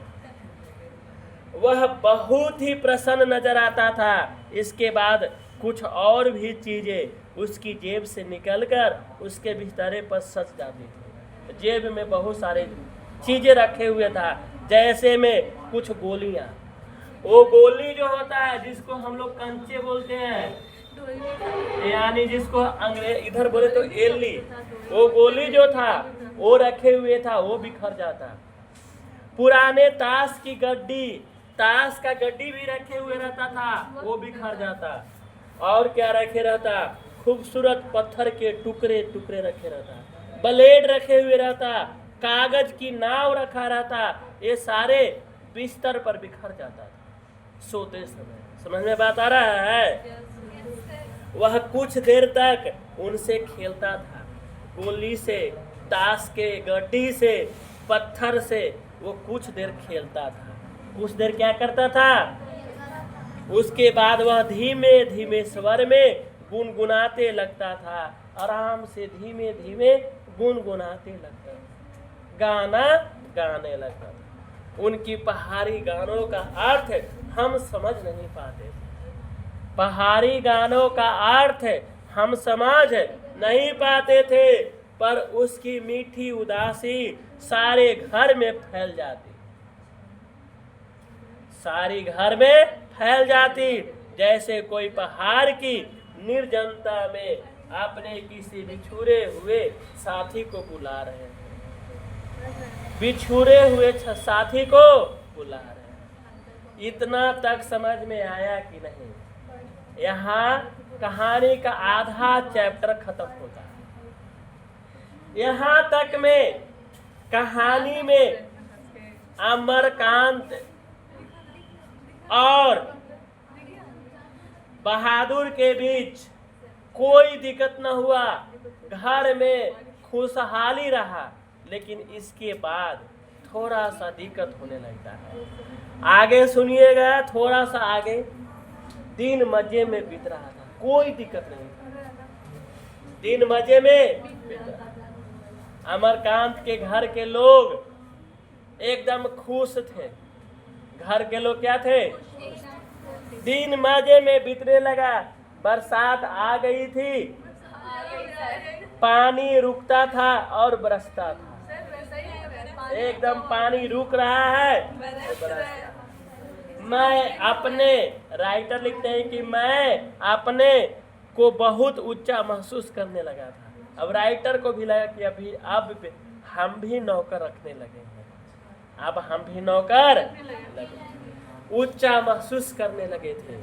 वह बहुत ही प्रसन्न नजर आता था। इसके बाद कुछ और भी चीजें उसकी जेब से निकलकर उसके बिस्तरे पर सच जाती थी। जेब में बहुत सारे चीजें रखे हुए था, जैसे में कुछ गोलियां। वो गोली जो होता है जिसको हम लोग कंचे बोलते हैं, यानी जिसको अंग्रेज इधर बोले तो एली, वो गोली जो था वो रखे हुए था, वो बिखर जाता। पुराने ताश का गड्डी भी रखे हुए रहता था, वो बिखर जाता। और क्या रखे रहता? खूबसूरत पत्थर के टुकड़े रखे रहता, ब्लेड रखे हुए रहता, कागज की नाव रखा रहता। ये सारे बिस्तर पर बिखर जाता था सोते समय। समझ में बात आ रहा है? वह कुछ देर तक उनसे खेलता था, गोली से, ताश के गड्डी से, पत्थर से। वो कुछ देर खेलता था, कुछ देर क्या करता था। उसके बाद वह धीमे धीमे स्वर में गुनगुनाते लगता था। आराम से धीमे धीमे गुनगुनाते लगता था, गाना गाने लगता था। उनकी पहाड़ी गानों का अर्थ हम समझ नहीं पाते थे। पहाड़ी गानों का अर्थ हम समझ नहीं पाते थे, पर उसकी मीठी उदासी सारे घर में फैल जाती, सारी घर में फैल जाती। जैसे कोई पहाड़ की निर्जनता में अपने किसी बिछुड़े हुए साथी को बुला रहे हैं, बिछुड़े हुए साथी को बुला रहे हैं। इतना तक समझ में आया कि नहीं? यहाँ कहानी का आधा चैप्टर खत्म होता है। यहाँ तक में कहानी में अमरकांत और बहादुर के बीच कोई दिक्कत न हुआ, घर में खुशहाली रहा, लेकिन इसके बाद थोड़ा सा दिक्कत होने लगता है। आगे सुनिएगा, थोड़ा सा आगे। दिन मजे में बीत रहा था, कोई दिक्कत नहीं था, दिन मजे में बीत रहा था। अमरकांत के घर के लोग एकदम खुश थे। घर के लोग क्या थे? दिन मजे में बीतने लगा। बरसात आ गई थी, पानी रुकता था और बरसता था। एकदम पानी रुक रहा है, मैं अपने, राइटर लिखते हैं कि मैं अपने को बहुत ऊंचा महसूस करने लगा था। अब राइटर को भी लगा कि अब हम भी नौकर रखने लगे हैं, अब हम भी नौकर ऊंचा महसूस करने लगे थे।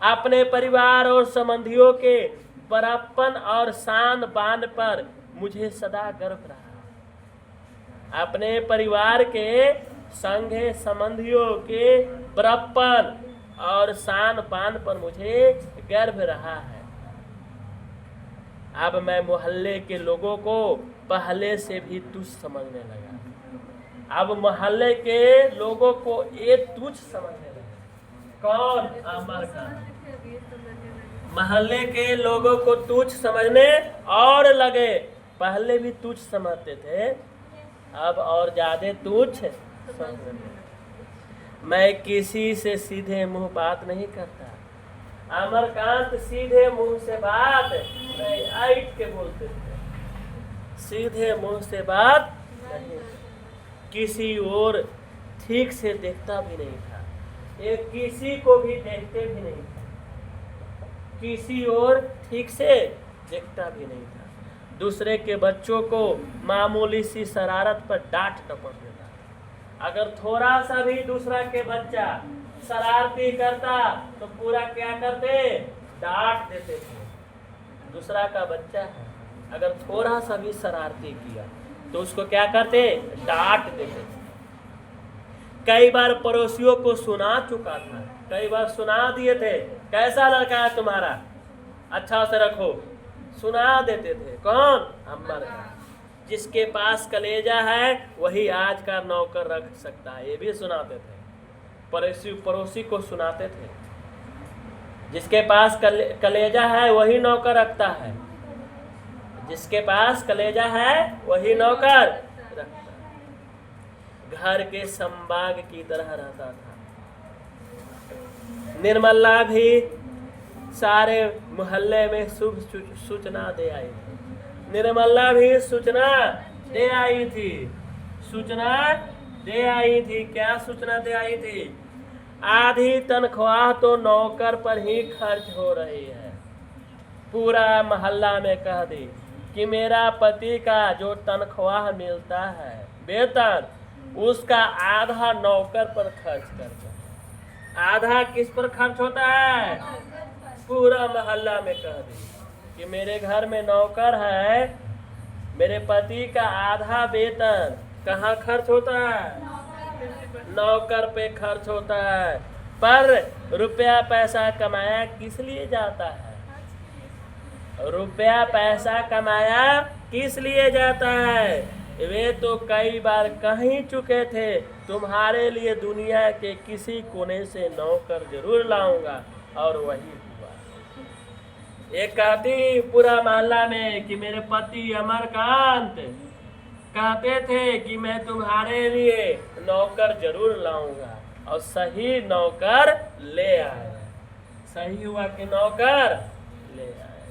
अपने परिवार और संबंधियों के बड़प्पन और शान बान पर मुझे सदा गर्व रहा। अपने परिवार के संगे संबंधियों के बड़प्पन और शान बान पर मुझे गर्व रहा है। अब मैं मोहल्ले के लोगों को पहले से भी तुच्छ समझने लगा। अब मोहल्ले के लोगों को ये तुच्छ समझने लगा। कौन? अमरकांत। मोहल्ले के लोगों को तुच्छ समझने और लगे। पहले भी तुच्छ समझते थे, अब और ज्यादा तुच्छ समझने। मैं किसी से सीधे मुंह बात नहीं करता। अमरकांत सीधे मुंह से बात नहीं, ऐठ के बोलते थे, सीधे मुंह से बात नहीं। किसी और ठीक से देखता भी नहीं था, ये किसी को भी देखते भी नहीं था, किसी और ठीक से देखता भी नहीं था। दूसरे के बच्चों को मामूली सी शरारत पर डांट टपक देता। अगर थोड़ा सा भी दूसरा के बच्चा शरारती करता तो पूरा क्या करते? डांट देते थे। दूसरा का बच्चा है, अगर थोड़ा सा भी शरारती किया तो उसको क्या करते? डांट देते थे। कई बार पड़ोसियों को सुना चुका था, कई बार सुना दिए थे, कैसा लड़का है तुम्हारा, अच्छा से रखो, सुना देते थे। कौन? अमरकांत। जिसके पास कलेजा है वही आज का नौकर रख सकता है, ये भी सुनाते थे। पड़ोसी को सुनाते थे, जिसके पास कलेजा है वही नौकर रखता है, जिसके पास कलेजा है वही नौकर रखता है। घर के संबाग की तरह रहता था। निर्मला भी सारे मोहल्ले में शुभ सूचना दे आई थी। निर्मला भी सूचना दे आई थी, सूचना दे आई थी। क्या सूचना दे आई थी? आधी तनख्वाह तो नौकर पर ही खर्च हो रही है। पूरा मोहल्ला में कह दी कि मेरा पति का जो तनख्वाह मिलता है, वेतन, उसका आधा नौकर पर खर्च करता है। आधा किस पर खर्च होता है? पूरा मोहल्ला में कह दी कि मेरे घर में नौकर है, मेरे पति का आधा वेतन कहाँ खर्च होता है? नौकर पे खर्च होता है। पर रुपया पैसा कमाया किस लिए जाता है? रुपया पैसा कमाया किस लिए जाता है? वे तो कई बार कह ही चुके थे, तुम्हारे लिए दुनिया के किसी कोने से नौकर जरूर लाऊंगा, और वही हुआ। एक कहती पूरा मोहल्ला में कि मेरे पति अमरकांत कहते थे कि मैं तुम्हारे लिए नौकर जरूर लाऊंगा, और सही नौकर ले आए। सही हुआ कि नौकर ले आए।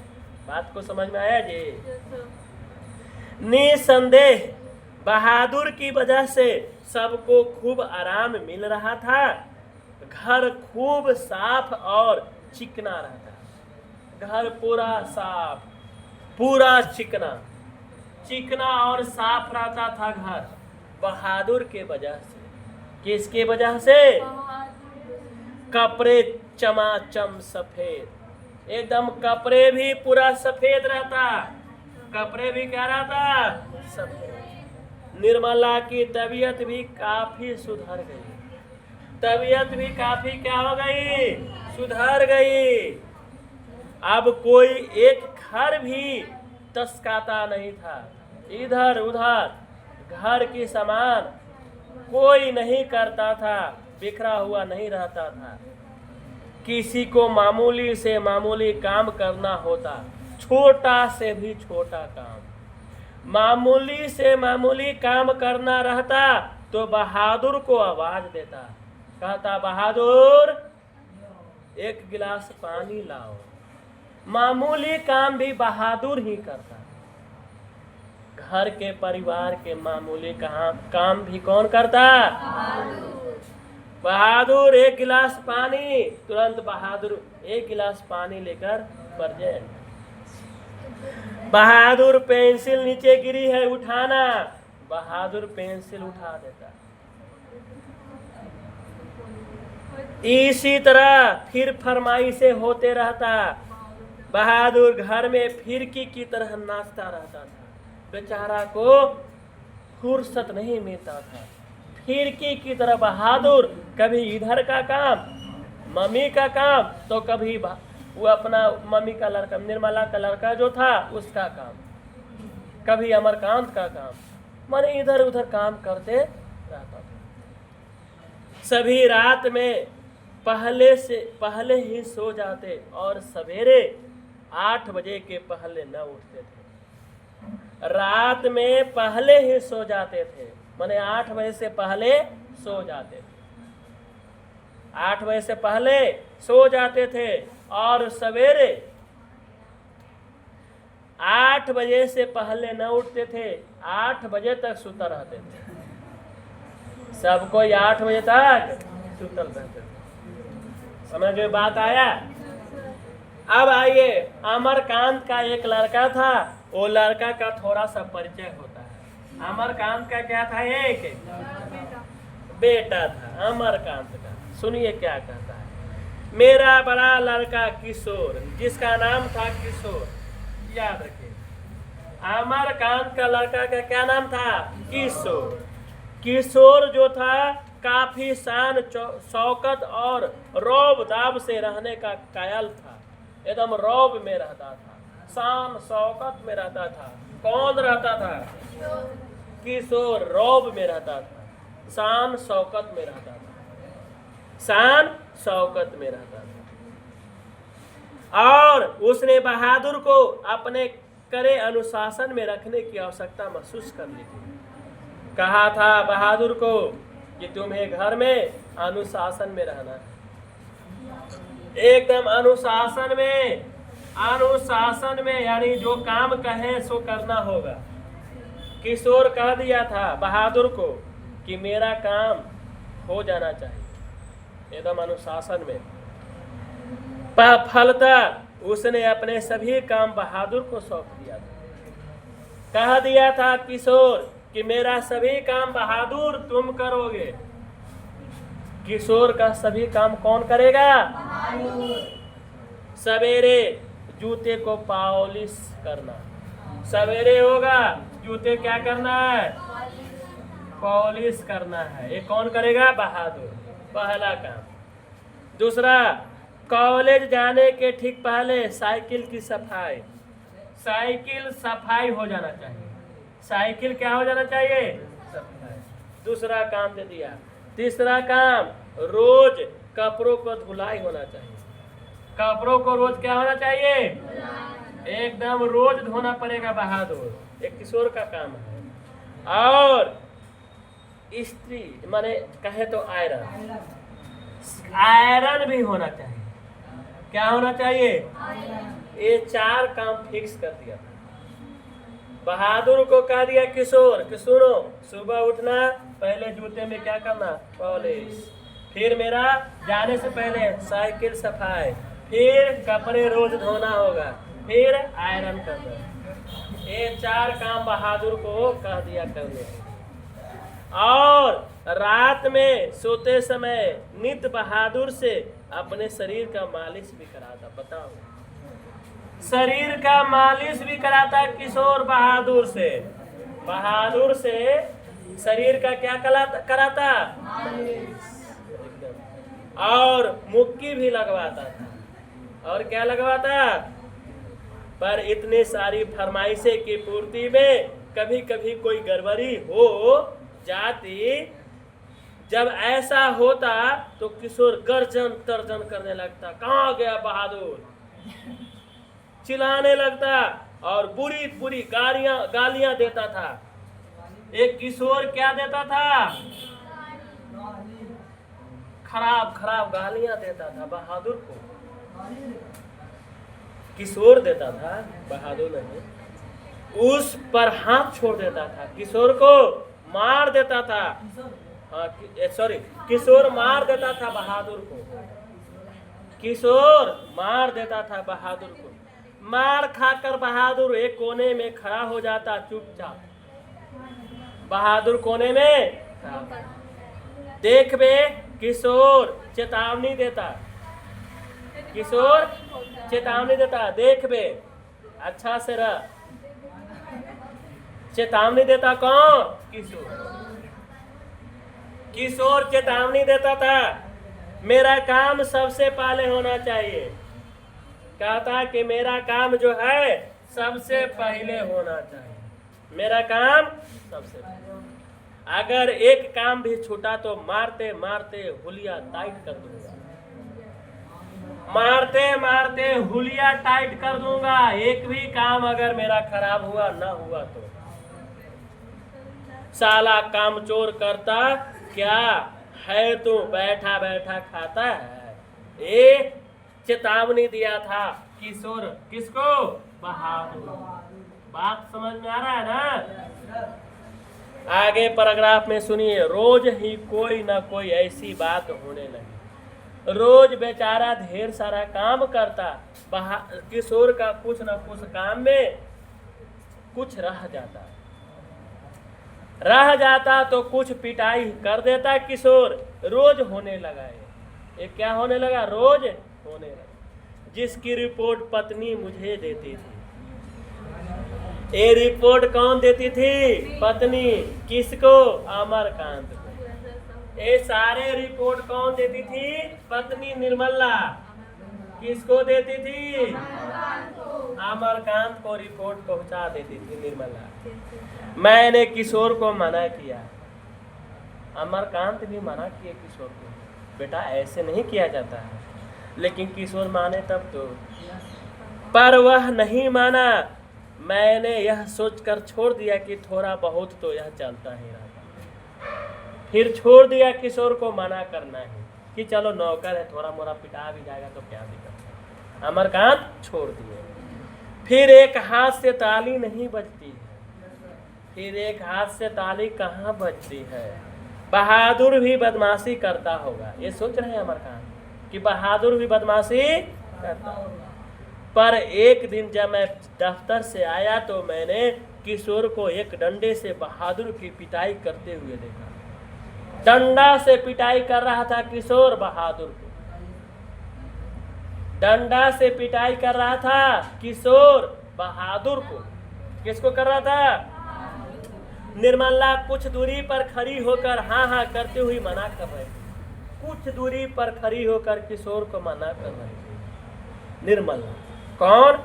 बात को समझ में आया जी? निसंदेह बहादुर की वजह से सबको खूब आराम मिल रहा था। घर खूब साफ और चिकना रहता। घर पूरा साफ, पूरा चिकना और साफ रहता था घर, बहादुर के वजह से। किसके वजह से? कपड़े चमाचम सफेद, एकदम कपड़े भी पूरा सफेद रहता। कपड़े भी क्या रहता? सफेद। निर्मला की तबीयत भी काफी सुधर गई। तबीयत भी काफी क्या हो गई? सुधर गई। अब कोई एक घर भी तस्काता नहीं था। इधर उधर घर की सामान कोई नहीं करता था, बिखरा हुआ नहीं रहता था। किसी को मामूली से मामूली काम करना होता, छोटा से भी छोटा काम, मामूली से मामूली काम करना रहता तो बहादुर को आवाज देता, कहता बहादुर एक गिलास पानी लाओ। मामूली काम भी बहादुर ही करता। घर के परिवार के मामूली काम भी कौन करता? बहादुर एक गिलास पानी, तुरंत बहादुर एक गिलास पानी लेकर प्रेजेंट। बहादुर पेंसिल नीचे गिरी है उठाना, बहादुर पेंसिल उठा देता। इसी तरह फिर फरमाइशें होते रहता। बहादुर घर में फिरकी की तरह नाचता रहता था। बेचारा को फुर्सत नहीं मिलता था। फिरकी की तरह बहादुर कभी इधर का काम, मम्मी का काम, तो कभी वो अपना मम्मी का लड़का निर्मला का लड़का जो था उसका काम, कभी अमरकांत का काम, माने इधर उधर काम करते रहता था। सभी रात में पहले ही सो जाते और सवेरे 8 बजे के पहले न उठते थे। रात में पहले ही सो जाते थे, माने 8 बजे से पहले सो जाते थे। 8 बजे से पहले सो जाते थे और सवेरे 8 बजे से पहले न उठते थे। 8 बजे तक सुता रहते थे। सब कोई 8 बजे तक सुतल रहते थे। समझ में बात आया? अब आइए, अमरकांत का एक लड़का था, वो लड़का का थोड़ा सा परिचय होता है। अमरकांत का क्या था? एक बेटा था अमरकांत का। सुनिए क्या कहता है। मेरा बड़ा लड़का किशोर, जिसका नाम था किशोर, याद रखिए। अमरकांत का लड़का का क्या नाम था? किशोर। किशोर जो था काफी शान शौकत और रौब दाब से रहने का कायल था। एकदम रौब में रहता था, शान शौकत में रहता था। कौन रहता था? किशोर रौब में रहता था, शान शौकत में रहता था, शान शौकत में रहता था। और उसने बहादुर को अपने करे अनुशासन में रखने की आवश्यकता महसूस कर ली थी। कहा था बहादुर को कि तुम्हें घर में अनुशासन में रहना है, एकदम अनुशासन में, यानी जो काम कहे सो करना होगा। किशोर कह दिया था बहादुर को कि मेरा काम हो जाना चाहिए, एकदम अनुशासन में। फलतः उसने अपने सभी काम बहादुर को सौंप दिया था। कह दिया था किशोर कि मेरा सभी काम बहादुर तुम करोगे। किशोर का सभी काम कौन करेगा? सवेरे जूते को पॉलिश करना, सवेरे होगा जूते क्या करना है? पॉलिश करना है। ये कौन करेगा? बहादुर, पहला काम। दूसरा, कॉलेज जाने के ठीक पहले साइकिल की सफाई, साइकिल सफाई हो जाना चाहिए। साइकिल क्या हो जाना चाहिए? सफाई। दूसरा काम दे दिया। तीसरा काम, रोज कपड़ों को धुलाई होना चाहिए। कपड़ों को रोज क्या होना चाहिए? एकदम रोज धोना पड़ेगा बहादुर। एक किशोर का काम है। और स्त्री माने कहे तो आयरन भी होना चाहिए। क्या होना चाहिए? ये 4 काम फिक्स कर दिया था। बहादुर को कह दिया किशोर कि सुनो, सुबह उठना, पहले जूते में क्या करना? पॉलिश। फिर मेरा जाने से पहले साइकिल सफाई, फिर कपड़े रोज धोना होगा, फिर आयरन करना। ये 4 काम बहादुर को कह दिया करने। और रात में सोते समय नित बहादुर से अपने शरीर का मालिश भी कराता। बताओ, शरीर का मालिश भी कराता किशोर बहादुर से। बहादुर से शरीर का क्या कराता? मालिश। और मुक्की भी लगवाता था। और क्या लगवाता। पर इतनी सारी फरमाइशें की पूर्ति में कभी कभी कोई गड़बड़ी हो जाती। जब ऐसा होता तो किशोर गर्जन तर्जन करने लगता, कहाँ गया बहादुर, चिल्लाने लगता और बुरी बुरी गालियां देता था। एक किशोर क्या देता था, खराब खराब गालियां देता था बहादुर को। किशोर देता था, बहादुर नहीं। उस पर हाथ छोड़ देता था, किशोर को मार देता था। हाँ सॉरी, किशोर मार देता था बहादुर को। किशोर मार देता था बहादुर को। मार खाकर बहादुर एक कोने में खड़ा हो जाता चुपचाप। बहादुर कोने में देख बे, किशोर चेतावनी देता। किशोर चेतावनी देता, देख बे अच्छा से रह। चेतावनी देता कौन, किशोर। किशोर चेतावनी देता था, मेरा काम सबसे पहले होना चाहिए। कहता कि मेरा काम जो है सबसे पहले होना चाहिए, मेरा काम सबसे पहले। अगर एक काम भी छूटा तो मारते मारते हुलिया टाइट कर दूंगा, मारते मारते हुलिया टाइट कर दूंगा। एक भी काम अगर मेरा खराब हुआ ना हुआ तो। साला काम चोर करता क्या है, तू बैठा बैठा खाता है। ये चेतावनी दिया था किशोर, किसको, बहादुर। बात समझ में आ रहा है ना। आगे पैराग्राफ में सुनिए, रोज ही कोई ना कोई ऐसी बात होने लगी। रोज बेचारा ढेर सारा काम करता, किशोर का कुछ ना कुछ काम में कुछ रह जाता तो कुछ पिटाई कर देता किशोर। रोज होने लगा ये क्या होने लगा, रोज होने लगा। जिसकी रिपोर्ट पत्नी मुझे देती थी। ये रिपोर्ट कौन देती थी, पत्नी। किसको, अमरकांत को। ये सारे रिपोर्ट कौन देती थी, पत्नी निर्मला। किसको देती थी, अमरकांत को रिपोर्ट पहुंचा देती थी निर्मला। मैंने किशोर को मना किया, अमरकांत भी मना किए किशोर को, बेटा ऐसे नहीं किया जाता है। लेकिन किशोर माने तब तो, पर वह नहीं माना। मैंने यह सोचकर छोड़ दिया कि थोड़ा बहुत तो यह चलता ही रहता। फिर छोड़ दिया किशोर को मना करना है कि चलो नौकर है, थोड़ा मोड़ा पिटा भी जाएगा तो क्या दिक्कत है। अमरकांत छोड़ दिए। फिर एक हाथ से ताली नहीं बजती है, फिर एक हाथ से ताली कहाँ बजती है। बहादुर भी बदमाशी करता होगा, ये सोच रहे हैं अमरकांत कि बहादुर भी बदमाशी करता होगा। पर एक दिन जब मैं दफ्तर से आया तो मैंने किशोर को एक डंडे से बहादुर की पिटाई करते हुए देखा। डंडा से पिटाई कर रहा था किशोर बहादुर को, डंडा से पिटाई कर रहा था किशोर बहादुर को। किसको कर रहा था, निर्मला कुछ दूरी पर खड़ी होकर हाँ हाँ करते हुए मना कर रही थी। कुछ दूरी पर खड़ी होकर किशोर को मना कर रही थी निर्मला। कौन,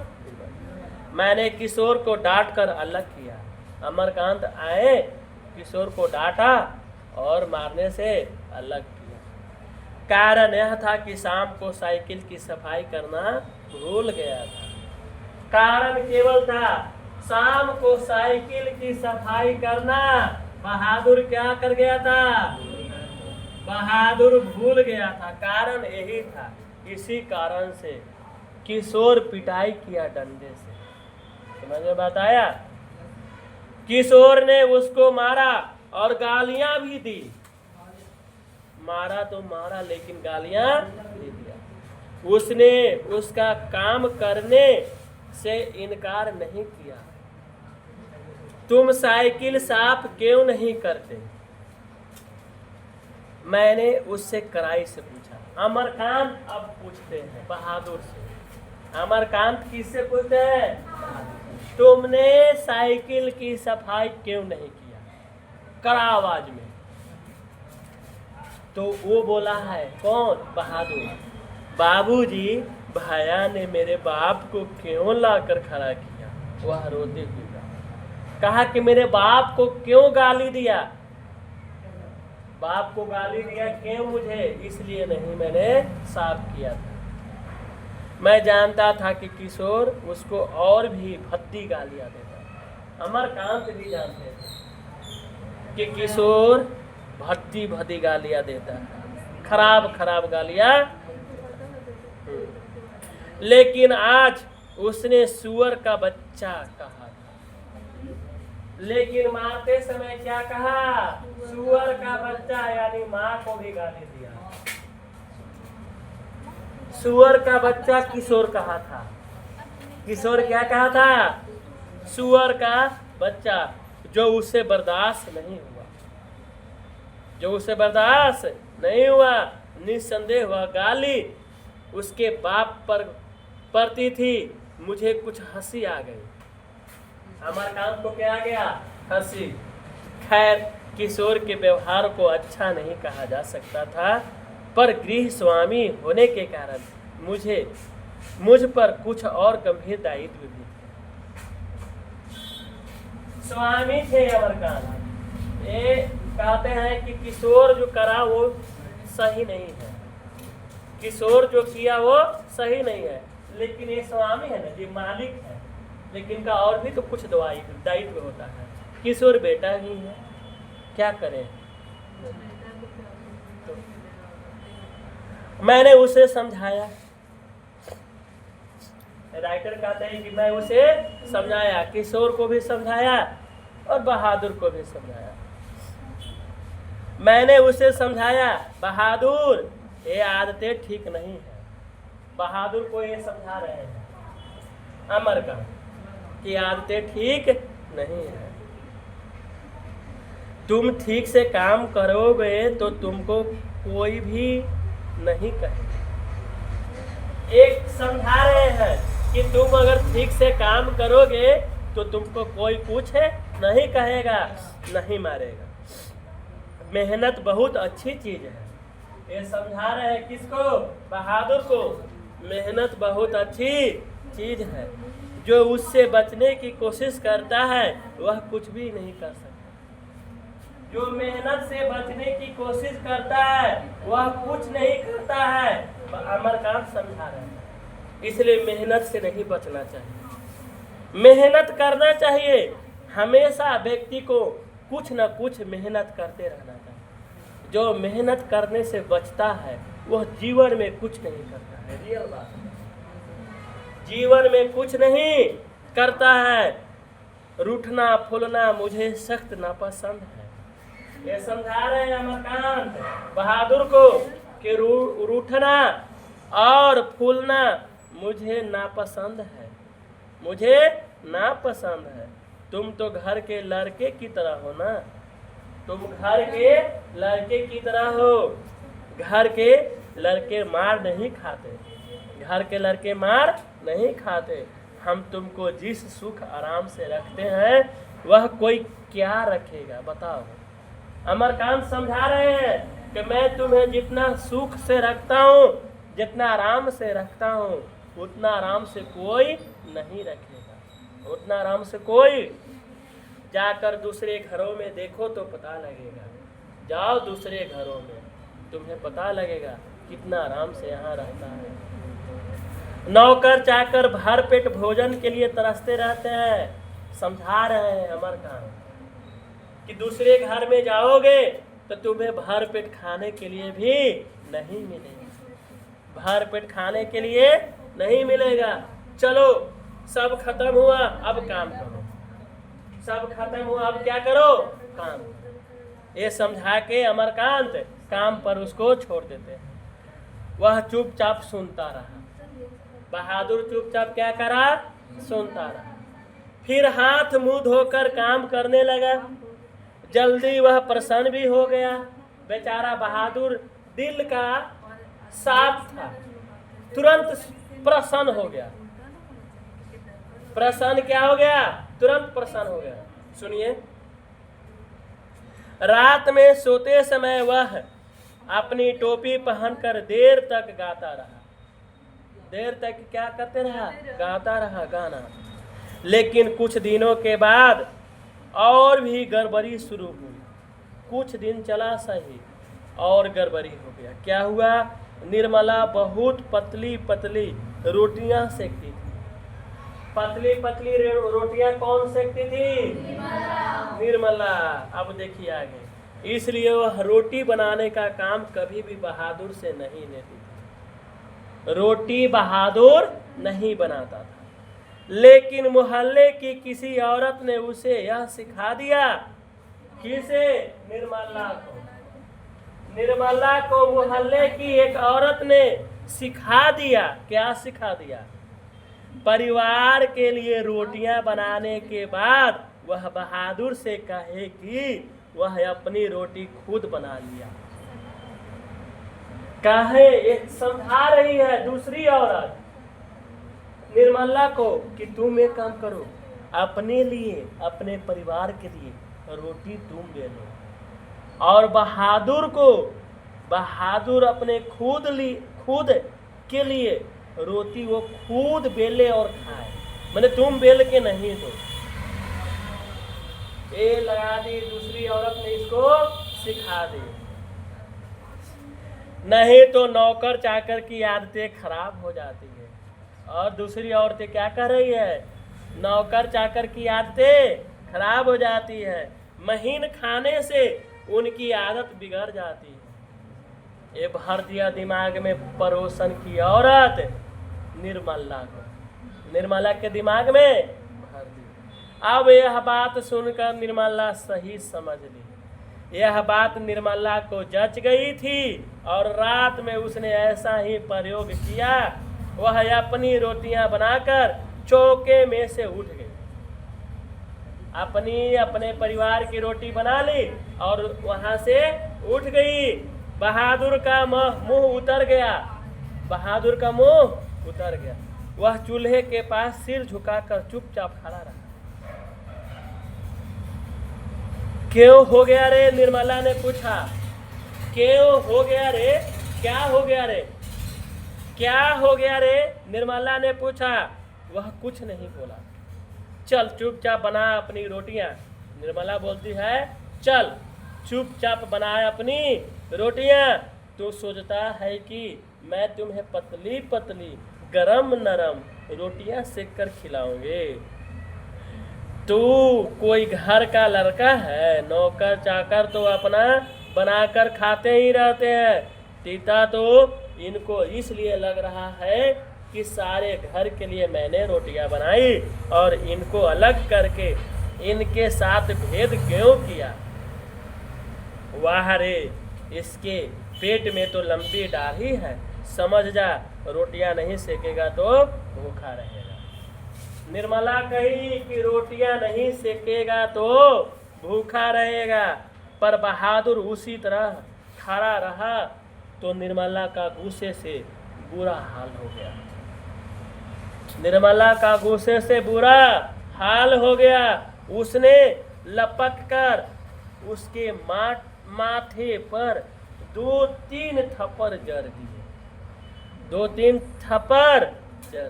मैंने किशोर को डांट कर अलग किया। अमरकांत आए, किशोर को डांटा और मारने से अलग किया। कारण यह था कि शाम को साइकिल की सफाई करना भूल गया था। कारण केवल था, शाम को साइकिल की सफाई करना बहादुर क्या कर गया था, बहादुर भूल गया था। कारण यही था। इसी कारण से किशोर पिटाई किया डंडे से। समझ में बात आया। किशोर ने उसको मारा और गालियां भी दी। मारा तो मारा लेकिन गालियां भी दिया। उसने उसका काम करने से इनकार नहीं किया। तुम साइकिल साफ क्यों नहीं करते, मैंने उससे कड़ाई से पूछा। अमरकांत अब पूछते हैं बहादुर से। अमरकांत किससे पूछते हैं, तुमने साइकिल की सफाई क्यों नहीं किया, कड़ा आवाज में। तो वो बोला है कौन, बहादुर, बाबूजी भाया ने मेरे बाप को क्यों लाकर खड़ा किया? वह रोते हुए कहा कि मेरे बाप को क्यों गाली दिया? बाप को गाली दिया क्यों मुझे? इसलिए नहीं, मैंने साफ किया था। मैं जानता था कि किशोर उसको और भी भद्दी गालियां देता। अमरकांत भी जानते थे कि किशोर भद्दी भद्दी गालियां देता है, खराब खराब गालियां। लेकिन आज उसने सुअर का बच्चा कहा था। लेकिन मारते समय क्या कहा? सुअर का बच्चा, यानी माँ को भी गाली दिया। सुअर का बच्चा किशोर कहा था। किशोर क्या कहा था? सुअर का बच्चा, जो उसे बर्दाश्त नहीं हुआ, जो उसे बर्दाश्त नहीं हुआ। निस्संदेह हुआ गाली उसके बाप पर पड़ती थी। मुझे कुछ हंसी आ गई। अमरकांत को क्या आ गया? हंसी। खैर, किशोर के व्यवहार को अच्छा नहीं कहा जा सकता था, पर गृह स्वामी होने के कारण मुझ पर कुछ और गंभीर दायित्व भी थे। स्वामी थे अमरकांत। ये कहते हैं कि किशोर जो करा वो सही नहीं है, किशोर जो किया वो सही नहीं है, लेकिन ये स्वामी है ना, ये मालिक है, लेकिन इनका और भी तो कुछ दायित्व होता है। किशोर बेटा ही है, क्या करें? तो मैंने उसे समझाया। राइटर कहते हैं कि मैं उसे समझाया, किशोर को भी समझाया और बहादुर को भी समझाया। मैंने उसे समझाया, बहादुर ये आदतें ठीक नहीं है। बहादुर को ये समझा रहे हैं अमरकांत कि आदतें ठीक नहीं है। तुम ठीक से काम करोगे तो तुमको कोई भी नहीं कहेगा। एक समझा रहे हैं कि तुम अगर ठीक से काम करोगे तो तुमको कोई कुछ नहीं कहेगा, नहीं मारेगा। मेहनत बहुत अच्छी चीज है। ये समझा रहे हैं किसको? बहादुर को। मेहनत बहुत अच्छी चीज है। जो उससे बचने की कोशिश करता है वह कुछ भी नहीं कर सकता। जो मेहनत से बचने की कोशिश करता है वह कुछ नहीं करता है। अमरकांत समझा रहे हैं, इसलिए मेहनत से नहीं बचना चाहिए, मेहनत करना चाहिए। हमेशा व्यक्ति को कुछ न कुछ मेहनत करते रहना चाहिए। जो मेहनत करने से बचता है वह जीवन में कुछ नहीं करता है। रियल बात है, जीवन में कुछ नहीं करता है। रूठना फूलना मुझे सख्त नापसंद है। ये समझा रहे हैं अमरकांत बहादुर को कि रूठना और फूलना मुझे नापसंद है, मुझे नापसंद है। तुम तो घर के लड़के की तरह हो ना, तुम घर के लड़के की तरह हो। घर के लड़के मार नहीं खाते, घर के लड़के मार नहीं खाते। हम तुमको जिस सुख आराम से रखते हैं वह कोई क्या रखेगा बताओ। अमरकांत समझा रहे हैं कि मैं तुम्हें जितना सुख से रखता हूँ, जितना आराम से रखता हूँ, उतना आराम से कोई नहीं रखेगा, उतना आराम से कोई। जाकर दूसरे घरों में देखो तो पता लगेगा। जाओ दूसरे घरों में, तुम्हें पता लगेगा कितना आराम से यहाँ रहता है। नौकर चाकर भर पेट भोजन के लिए तरसते रहते हैं। समझा रहे हैं अमरकांत कि दूसरे घर में जाओगे तो तुम्हें भर पेट खाने के लिए भी नहीं मिलेगा, भर पेट खाने के लिए नहीं मिलेगा। चलो सब खत्म हुआ, अब काम करो। सब खत्म हुआ, अब क्या करो? काम। ये समझा के अमरकांत काम पर उसको छोड़ देते हैं। वह चुपचाप सुनता रहा। बहादुर चुपचाप क्या करा? सुनता रहा। फिर हाथ मुंह धोकर काम करने लगा। जल्दी वह प्रसन्न भी हो गया। बेचारा बहादुर दिल का साफ था, तुरंत प्रसन्न हो गया। प्रसन्न क्या हो गया? तुरंत प्रसन्न हो गया। सुनिए, रात में सोते समय वह अपनी टोपी पहनकर देर तक गाता रहा। देर तक क्या करते रहा, गाता रहा गाना। लेकिन कुछ दिनों के बाद और भी गड़बड़ी शुरू हुई। कुछ दिन चला सही और गड़बड़ी हो गया। क्या हुआ, निर्मला बहुत पतली पतली रोटियां सेकती थी। पतली पतली रोटियां कौन सेकती थी, निर्मला। अब देखिए आगे, इसलिए वह रोटी बनाने का काम कभी भी बहादुर से नहीं लेती थी। रोटी बहादुर नहीं बनाता था, लेकिन मोहल्ले की किसी औरत ने उसे यह सिखा दिया। किसे, निर्मला को। निर्मला को मोहल्ले की एक औरत ने सिखा दिया। क्या सिखा दिया, परिवार के लिए रोटियां बनाने के बाद वह बहादुर से कहे कि वह अपनी रोटी खुद बना लिया। कहे, एक समझा रही है दूसरी औरत निर्मला को कि तुम एक काम करो, अपने लिए, अपने परिवार के लिए रोटी तुम बेलो। और बहादुर को, बहादुर अपने खुद के लिए रोटी वो खुद बेले और खाए, मैंने तुम बेल के नहीं दो। ये लगा दी, दूसरी औरत ने इसको सिखा दी। नहीं तो नौकर चाकर की आदतें खराब हो जाती है। और दूसरी औरतें क्या कर रही है, नौकर चाकर की आदतें खराब हो जाती है। महीन खाने से उनकी आदत बिगड़ जाती है। ये भर दिया दिमाग में पड़ोसन की औरत निर्मला को, निर्मला के दिमाग में भर दी। अब यह बात सुनकर निर्मला सही समझ ली। यह बात निर्मला को जच गई थी और रात में उसने ऐसा ही प्रयोग किया। वह अपनी रोटियां बनाकर चौके में से उठ गई। अपने परिवार की रोटी बना ली और वहां से उठ गई। बहादुर का मुंह उतर गया, बहादुर का मुंह उतर गया। वह चूल्हे के पास सिर झुकाकर चुपचाप खड़ा रहा। क्यों हो गया रे, निर्मला ने पूछा। क्यों हो गया रे, क्या हो गया रे, क्या हो गया रे, निर्मला ने पूछा। वह कुछ नहीं बोला। चल चुपचाप बना अपनी रोटियां। निर्मला बोलती है, चल चुपचाप बना अपनी रोटियां। तो सोचता है कि मैं तुम्हें पतली पतली गरम नरम रोटियां सेक कर खिलाऊंगे। तू कोई घर का लड़का है, नौकर चाकर तो अपना बनाकर खाते ही रहते हैं। तीता तो इनको इसलिए लग रहा है कि सारे घर के लिए मैंने रोटियां बनाई और इनको अलग करके इनके साथ भेद क्यों किया। वाह रे, इसके पेट में तो लंबी दाढ़ी है, समझ जा, रोटियां नहीं सेकेगा तो भूखा रहेगा। निर्मला कही कि रोटियां नहीं सेकेगा तो भूखा रहेगा, पर बहादुर उसी तरह खड़ा रहा। तो निर्मला का गुस्से से बुरा हाल हो गया। निर्मला का गुस्से से बुरा हाल हो गया। उसने लपक कर उसके माथे पर 2-3 थप्पड़ जड़ दिए। 2-3 थप्पड़ जड़।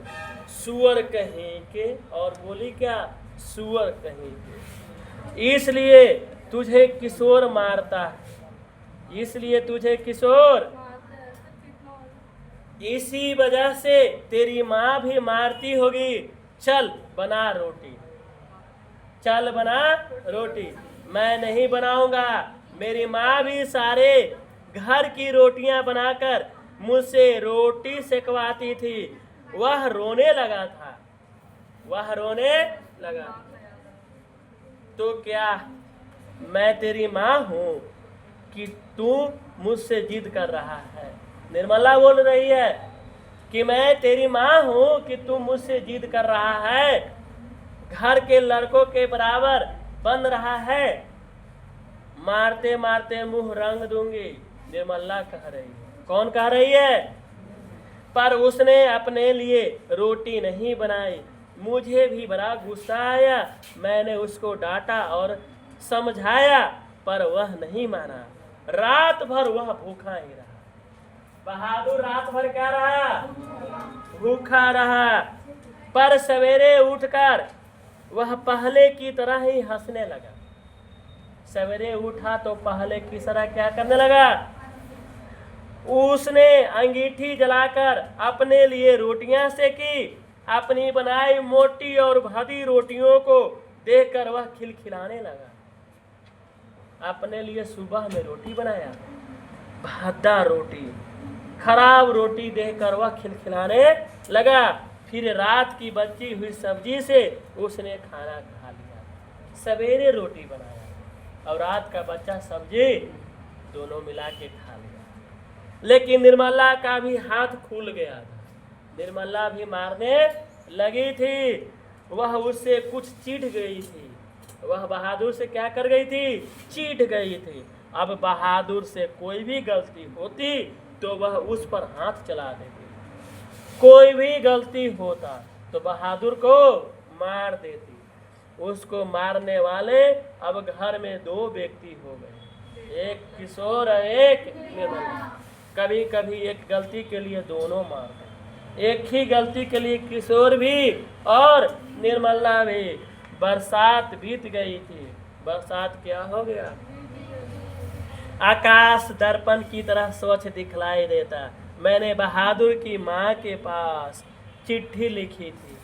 सुअर कहीं के, और बोली क्या, सुअर कहीं के, इसलिए तुझे किशोर मारता है, इसलिए तुझे किशोर, इसी वजह से तेरी माँ भी मारती होगी। चल बना रोटी, चल बना रोटी। मैं नहीं बनाऊंगा, मेरी माँ भी सारे घर की रोटियां बनाकर मुझसे रोटी सेकवाती थी। वह रोने लगा था, वह रोने लगा। तो क्या मैं तेरी माँ हूँ कि तू मुझसे जिद कर रहा है। निर्मला बोल रही है कि मैं तेरी माँ हूँ कि तू मुझसे जिद कर रहा है, घर के लड़कों के बराबर बन रहा है, मारते मारते मुंह रंग दूंगी। निर्मला कह रही है। कौन कह रही है? पर उसने अपने लिए रोटी नहीं बनाई। मुझे भी बड़ा गुस्सा आया, मैंने उसको डांटा और समझाया, पर वह नहीं माना। रात भर वह भूखा ही रहा। बहादुर रात भर क्या रहा? भूखा रहा, पर सवेरे उठकर वह पहले की तरह ही हंसने लगा। सवेरे उठा तो पहले की तरह क्या करने लगा? उसने अंगीठी जलाकर अपने लिए रोटियां सेकी। अपनी बनाई मोटी और भदी रोटियों को देखकर वह खिलखिलाने लगा। अपने लिए सुबह में रोटी बनाया, भद्दा रोटी, खराब रोटी देखकर वह खिलखिलाने लगा। फिर रात की बची हुई सब्जी से उसने खाना खा लिया। सवेरे रोटी बनाया और रात का बच्चा सब्जी दोनों मिला के खा लिया। लेकिन निर्मला का भी हाथ खुल गया था। निर्मला भी मारने लगी थी। वह उससे कुछ चीढ़ गई थी। वह बहादुर से क्या कर गई थी? चीढ़ गई थी। अब बहादुर से कोई भी गलती होती तो वह उस पर हाथ चला देती। कोई भी गलती होता तो बहादुर को मार देती। उसको मारने वाले अब घर में 2 व्यक्ति हो गए, एक किशोर और एक निर्मला। कभी कभी एक गलती के लिए दोनों मारते, एक ही गलती के लिए किशोर भी और निर्मला भी। बरसात बीत गई थी। बरसात क्या हो गया? आकाश दर्पण की तरह स्वच्छ दिखलाई देता। मैंने बहादुर की माँ के पास चिट्ठी लिखी थी।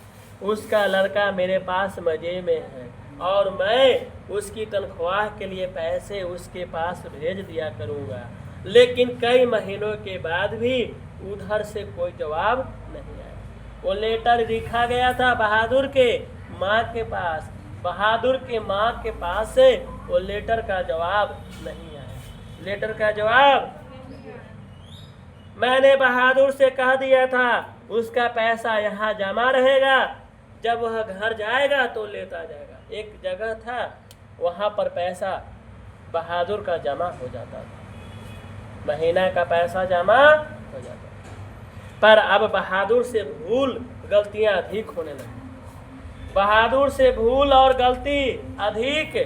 उसका लड़का मेरे पास मजे में है और मैं उसकी तनख्वाह के लिए पैसे उसके पास भेज दिया करूँगा। लेकिन कई महीनों के बाद भी उधर से कोई जवाब नहीं आया। वो लेटर लिखा गया था बहादुर के माँ के पास। बहादुर के माँ के पास से वो लेटर का जवाब नहीं आया। लेटर का जवाब मैंने बहादुर से कह दिया था उसका पैसा यहाँ जमा रहेगा, जब वह घर जाएगा तो लेता जाएगा। एक जगह था वहाँ पर पैसा बहादुर का जमा हो जाता था, महीना का पैसा जमा हो जाता था। पर अब बहादुर से भूल गलतियाँ अधिक होने लगी। बहादुर से भूल और गलती अधिक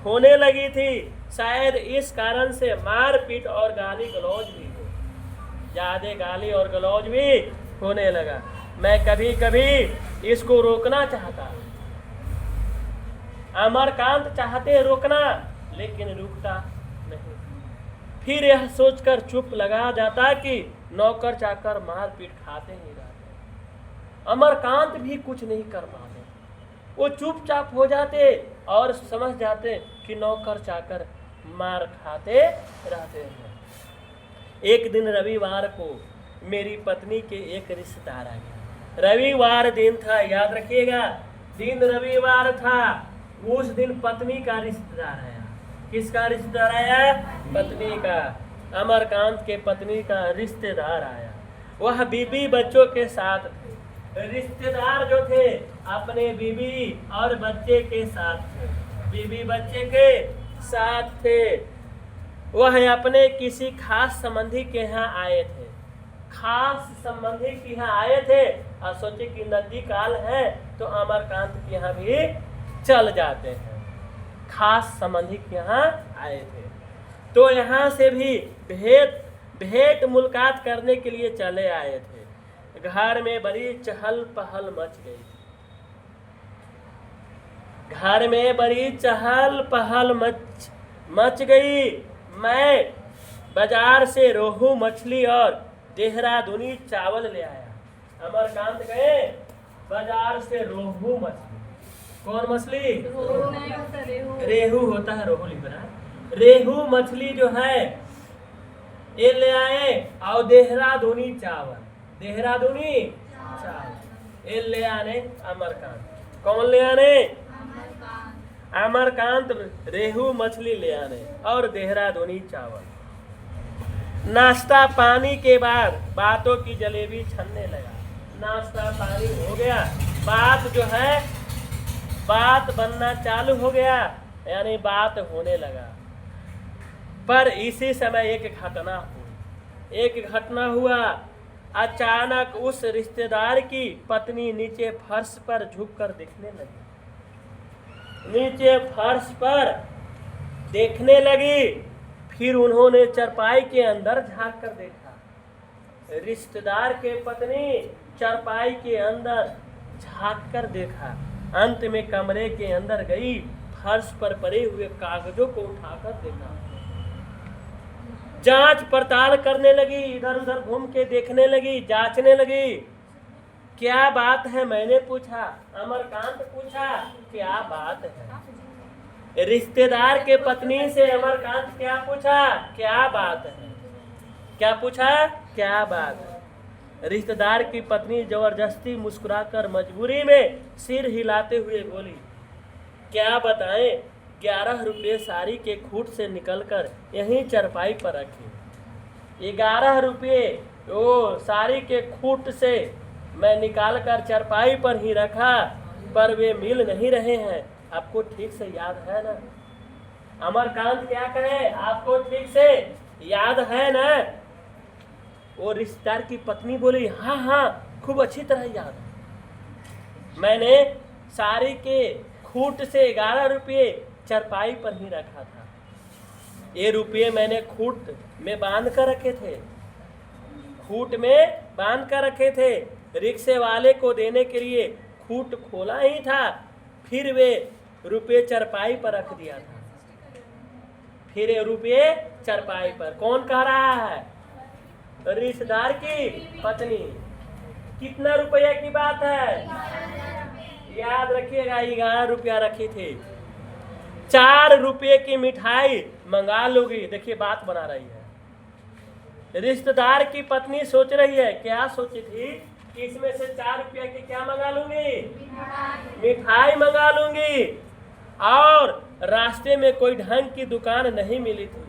होने लगी थी। शायद इस कारण से मारपीट और गाली गलौज भी हो, ज़्यादा गाली और गलौज भी होने लगा। मैं कभी कभी इसको रोकना चाहता, अमरकांत चाहते रोकना, लेकिन रुकता नहीं। फिर यह सोचकर चुप लगा जाता कि नौकर चाकर मारपीट खाते ही रहते, अमरकांत भी कुछ नहीं कर पाते। वो चुपचाप हो जाते और समझ जाते कि नौकर चाकर मार खाते रहते हैं। एक दिन रविवार को मेरी पत्नी के एक रिश्तेदार आ गया। रविवार दिन था, याद रखिएगा, दिन रविवार था। उस दिन पत्नी का रिश्तेदार आया। किसका रिश्तेदार आया? पत्नी का। अमरकांत के पत्नी का रिश्तेदार आया। वह बीबी बच्चों के साथ थे। रिश्तेदार जो थे अपने बीबी और बच्चे के साथ थे, बीबी बच्चे के साथ थे। वह अपने किसी खास संबंधी के यहाँ आए थे। खास संबंधी के यहाँ आए थे और सोचे कि नदी काल है तो अमरकांत के यहाँ भी चल जाते हैं। खास संबंधी के यहाँ आए थे तो यहाँ से भी भेंट मुलाकात करने के लिए चले आए थे। घर में बड़ी चहल पहल मच गई। घर में बड़ी चहल पहल मच गई। मैं बाजार से रोहू मछली और देहरादूनी चावल ले आया। अमरकांत गए बाजार से रोहू मछली। कौन मछली? रेहू होता है, रोहू लिख रहा है। रेहू मछली जो है ये ले आए और देहरादूनी चावल, देहरादूनी चावल ये ले आने अमरकांत। कौन ले आने? अमरकांत रेहू मछली ले आने और देहरादूनी चावल। नाश्ता पानी के बाद बातों की जलेबी छनने लगा। नाश्ता पानी हो गया, बात जो है बात बनना चालू हो गया, यानी बात होने लगा। पर इसी समय एक घटना हुआ। अचानक उस रिश्तेदार की पत्नी नीचे फर्श पर झुककर देखने लगी। नीचे फर्श पर देखने लगी। फिर उन्होंने चरपाई के अंदर झांक कर देखा। रिश्तेदार के पत्नी चरपाई के अंदर झांक कर देखा। अंत में कमरे के अंदर गई, फर्श पर पड़े हुए कागजों को उठाकर देखा, जांच पड़ताल करने लगी, इधर उधर घूम के देखने लगी, जांचने लगी। क्या बात है, मैंने पूछा, अमरकांत पूछा क्या बात है। रिश्तेदार के पत्नी से अमरकांत क्या पूछा, क्या बात है। क्या पूछा, क्या बात है। रिश्तेदार की पत्नी जबरदस्ती मुस्कुराकर मजबूरी में सिर हिलाते हुए बोली, क्या बताएं, 11 रुपये साड़ी के खूट से निकलकर यहीं चरपाई पर रखे। 11 रुपये वो साड़ी के खूट से मैं निकाल कर चरपाई पर ही रखा, पर वे मिल नहीं रहे हैं। आपको ठीक से याद है ना। अमरकांत क्या कहे, आपको ठीक से याद है ना। वो रिश्तेदार की पत्नी बोली, हाँ हाँ खूब अच्छी तरह याद है। मैंने साड़ी के खूट से 11 रुपये चरपाई पर ही रखा था। ये रुपये मैंने खूट में बांध कर रखे थे, खूट में बांध कर रखे थे। रिक्शे वाले को देने के लिए खूट खोला ही था, फिर वे रुपये चरपाई पर रख दिया था। फिर ये रुपये चरपाई पर। कौन कह रहा है, रिश्तेदार की पत्नी। कितना रुपया की बात है, याद रखिएगा, 11 रुपया रखी थी। 4 रुपये की मिठाई मंगा लोगी। देखिए बात बना रही है। रिश्तेदार की पत्नी सोच रही है, क्या सोची थी कि इसमें से 4 रुपया की क्या मंगा लूंगी, मिठाई मंगा लूंगी। और रास्ते में कोई ढंग की दुकान नहीं मिली थी,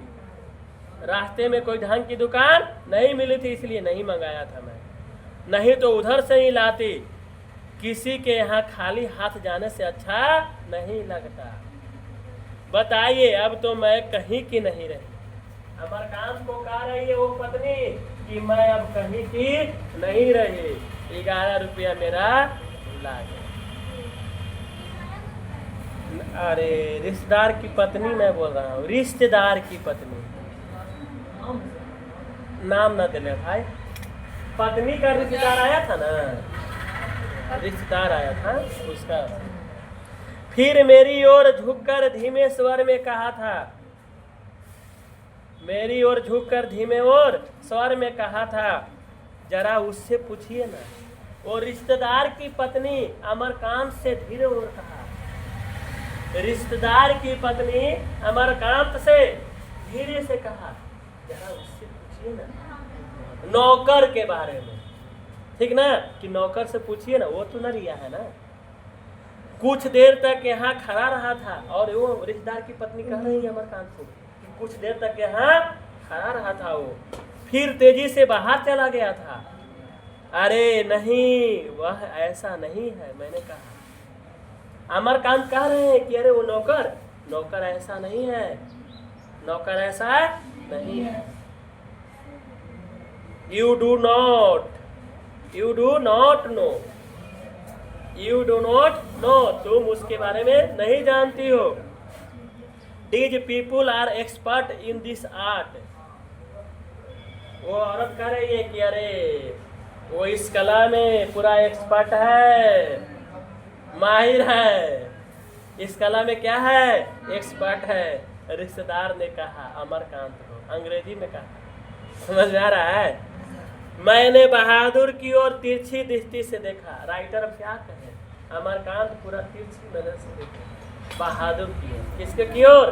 रास्ते में कोई ढंग की दुकान नहीं मिली थी, इसलिए नहीं मंगाया था मैं। नहीं तो उधर से ही लाती। किसी के यहाँ खाली हाथ जाने से अच्छा नहीं लगता। बताइए, अब तो मैं कहीं की नहीं रही। अमरकांत को कह रही है वो पत्नी कि मैं अब कहीं की नहीं रही, 11 रुपया मेरा ला गया। अरे रिश्तेदार की पत्नी मैं बोल रहा हूँ, रिश्तेदार की पत्नी, नाम ना देने भाई। पत्नी का रिश्तेदार आया था ना, रिश्तेदार आया था उसका। फिर मेरी ओर झुककर धीमे स्वर में कहा था, मेरी ओर झुककर धीमे और स्वर में कहा था, जरा उससे पूछिए ना। वो रिश्तेदार की पत्नी अमरकांत से धीरे और कहा, रिश्तेदार की पत्नी अमरकांत से धीरे से कहा, जरा उससे पूछिए ना नौकर के बारे में। ठीक ना, कि नौकर से पूछिए ना, वो तो न रिया है ना। कुछ देर तक यहाँ खड़ा रहा था, और वो रिश्तेदार की पत्नी कह रही है अमरकांत को कि कुछ देर तक यहाँ खड़ा रहा था वो, फिर तेजी से बाहर चला गया था। अरे नहीं, वह ऐसा नहीं है, मैंने कहा। अमरकांत कह रहे हैं कि अरे वो नौकर ऐसा नहीं है, नौकर ऐसा नहीं है। You do not know, तुम उसके बारे में नहीं जानती हो। These people are expert in this art। वो औरत कह रही है कि अरे वो इस कला में पूरा एक्सपर्ट है, माहिर है, इस कला में क्या है, एक्सपर्ट है। रिश्तेदार ने कहा अमरकांत को, अंग्रेजी में कहा, समझ में आ रहा है। मैंने बहादुर की ओर तिरछी दृष्टि से देखा। राइटर अब क्या कहे, अमरकांत पूरा तिरछी नजर से देखे बहादुर की ओर। किसके की ओर?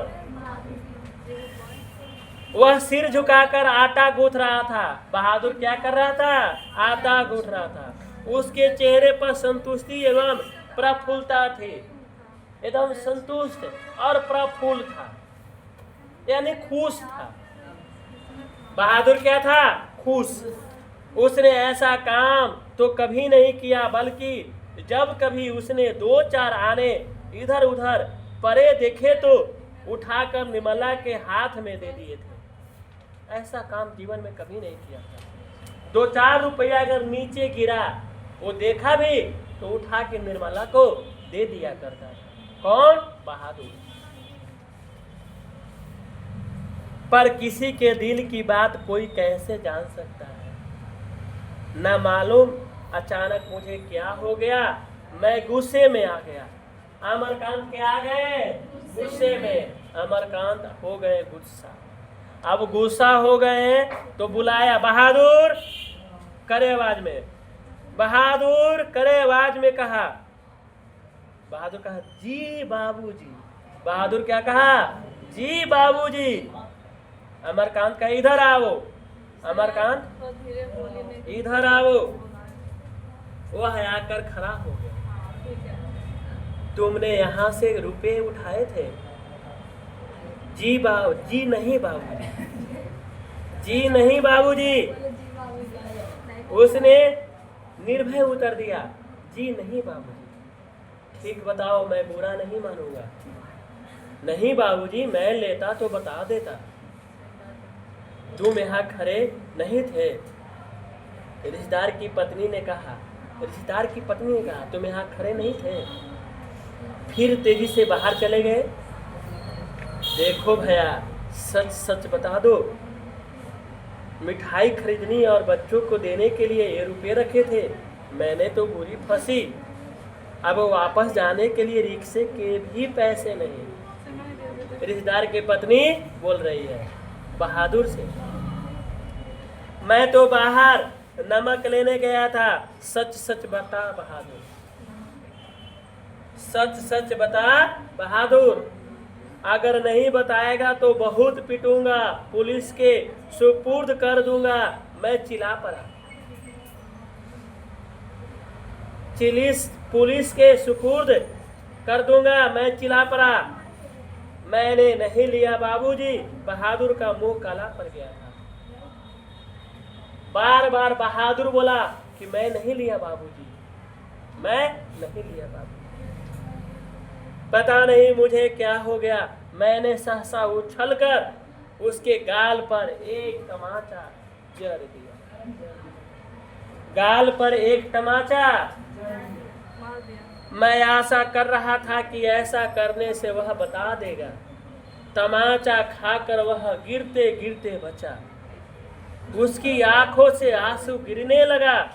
वह सिर झुकाकर आटा गूंथ रहा था। बहादुर क्या कर रहा था? आटा गूंथ रहा था। उसके चेहरे पर संतुष्टि एवं प्रफुल्लता थी, एकदम संतुष्ट और प्रफुल्ल था, यानी खुश था। बहादुर क्या था? खुश। उसने ऐसा काम तो कभी नहीं किया, बल्कि जब कभी उसने 2-4 आने इधर उधर परे देखे तो उठाकर निर्मला के हाथ में दे दिए थे। ऐसा काम जीवन में कभी नहीं किया था। 2-4 रुपया अगर नीचे गिरा, वो देखा भी तो उठा के निर्मला को दे दिया करता था। कौन? बहादुर। पर किसी के दिल की बात कोई कैसे जान सकता है? न मालूम अचानक मुझे क्या हो गया, मैं गुस्से में आ गया। अमरकांत क्या आ गए, गुस्से में। अमरकांत हो गए गुस्सा। अब गुस्सा हो गए तो बुलाया, बहादुर करे आवाज में, बहादुर करे आवाज में कहा। बहादुर कहा जी बाबूजी। बहादुर क्या कहा, जी बाबूजी। अमरकांत का इधर आओ, अमरकांत इधर आओ। वह आकर खड़ा हो गया। तुमने यहाँ से रुपए उठाए थे? जी नहीं बाबूजी, जी नहीं बाबूजी। उसने निर्भय उत्तर दिया, जी नहीं बाबूजी। ठीक बताओ, मैं बुरा नहीं मानूंगा। नहीं बाबूजी, मैं लेता तो बता देता। तुम यहाँ खड़े नहीं थे। रिश्तेदार की पत्नी ने कहा, तुम यहाँ खड़े नहीं थे, फिर तेजी से बाहर चले गए। देखो भैया, सच सच बता दो, मिठाई खरीदनी और बच्चों को देने के लिए ये रुपए रखे थे, मैंने तो बुरी फंसी। अब वापस जाने के लिए रिक्शे के भी पैसे नहीं। रिश्तेदार की पत्नी बोल रही है बहादुर से, मैं तो बाहर नमक लेने गया था, सच सच बता बहादुर, सच सच बता बहादुर। अगर नहीं बताएगा तो बहुत पिटूंगा, पुलिस के सुपुर्द कर दूंगा। मैं चिल्ला पड़ा, पुलिस के सुपुर्द कर दूंगा, मैं चिल्ला पड़ा। मैंने नहीं लिया बाबूजी। बहादुर का मुंह काला पड़ गया था। बार बार बहादुर बोला कि मैं नहीं लिया बाबूजी, मैं नहीं लिया बाबूजी। पता नहीं मुझे क्या हो गया, मैंने सहसा उछलकर उसके गाल पर एक तमाचा जड़ दिया। गाल पर एक तमाचा। मैं आशा कर रहा था कि ऐसा करने से वह बता देगा। तमाचा खाकर वह गिरते गिरते बचा। उसकी आंखों से आंसू गिरने लगा।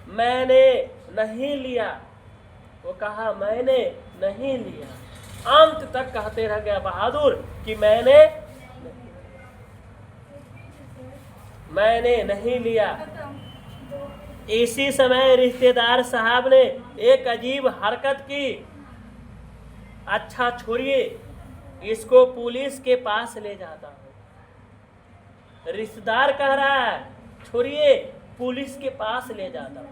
मैंने नहीं लिया, वो कहा मैंने नहीं लिया। अंत तक कहते रह गया बहादुर कि मैंने नहीं लिया। इसी समय रिश्तेदार साहब ने एक अजीब हरकत की। अच्छा छोड़िए, इसको पुलिस के पास ले जाता हूँ। रिश्तेदार कह रहा है छोड़िए, पुलिस के पास ले जाता हूँ।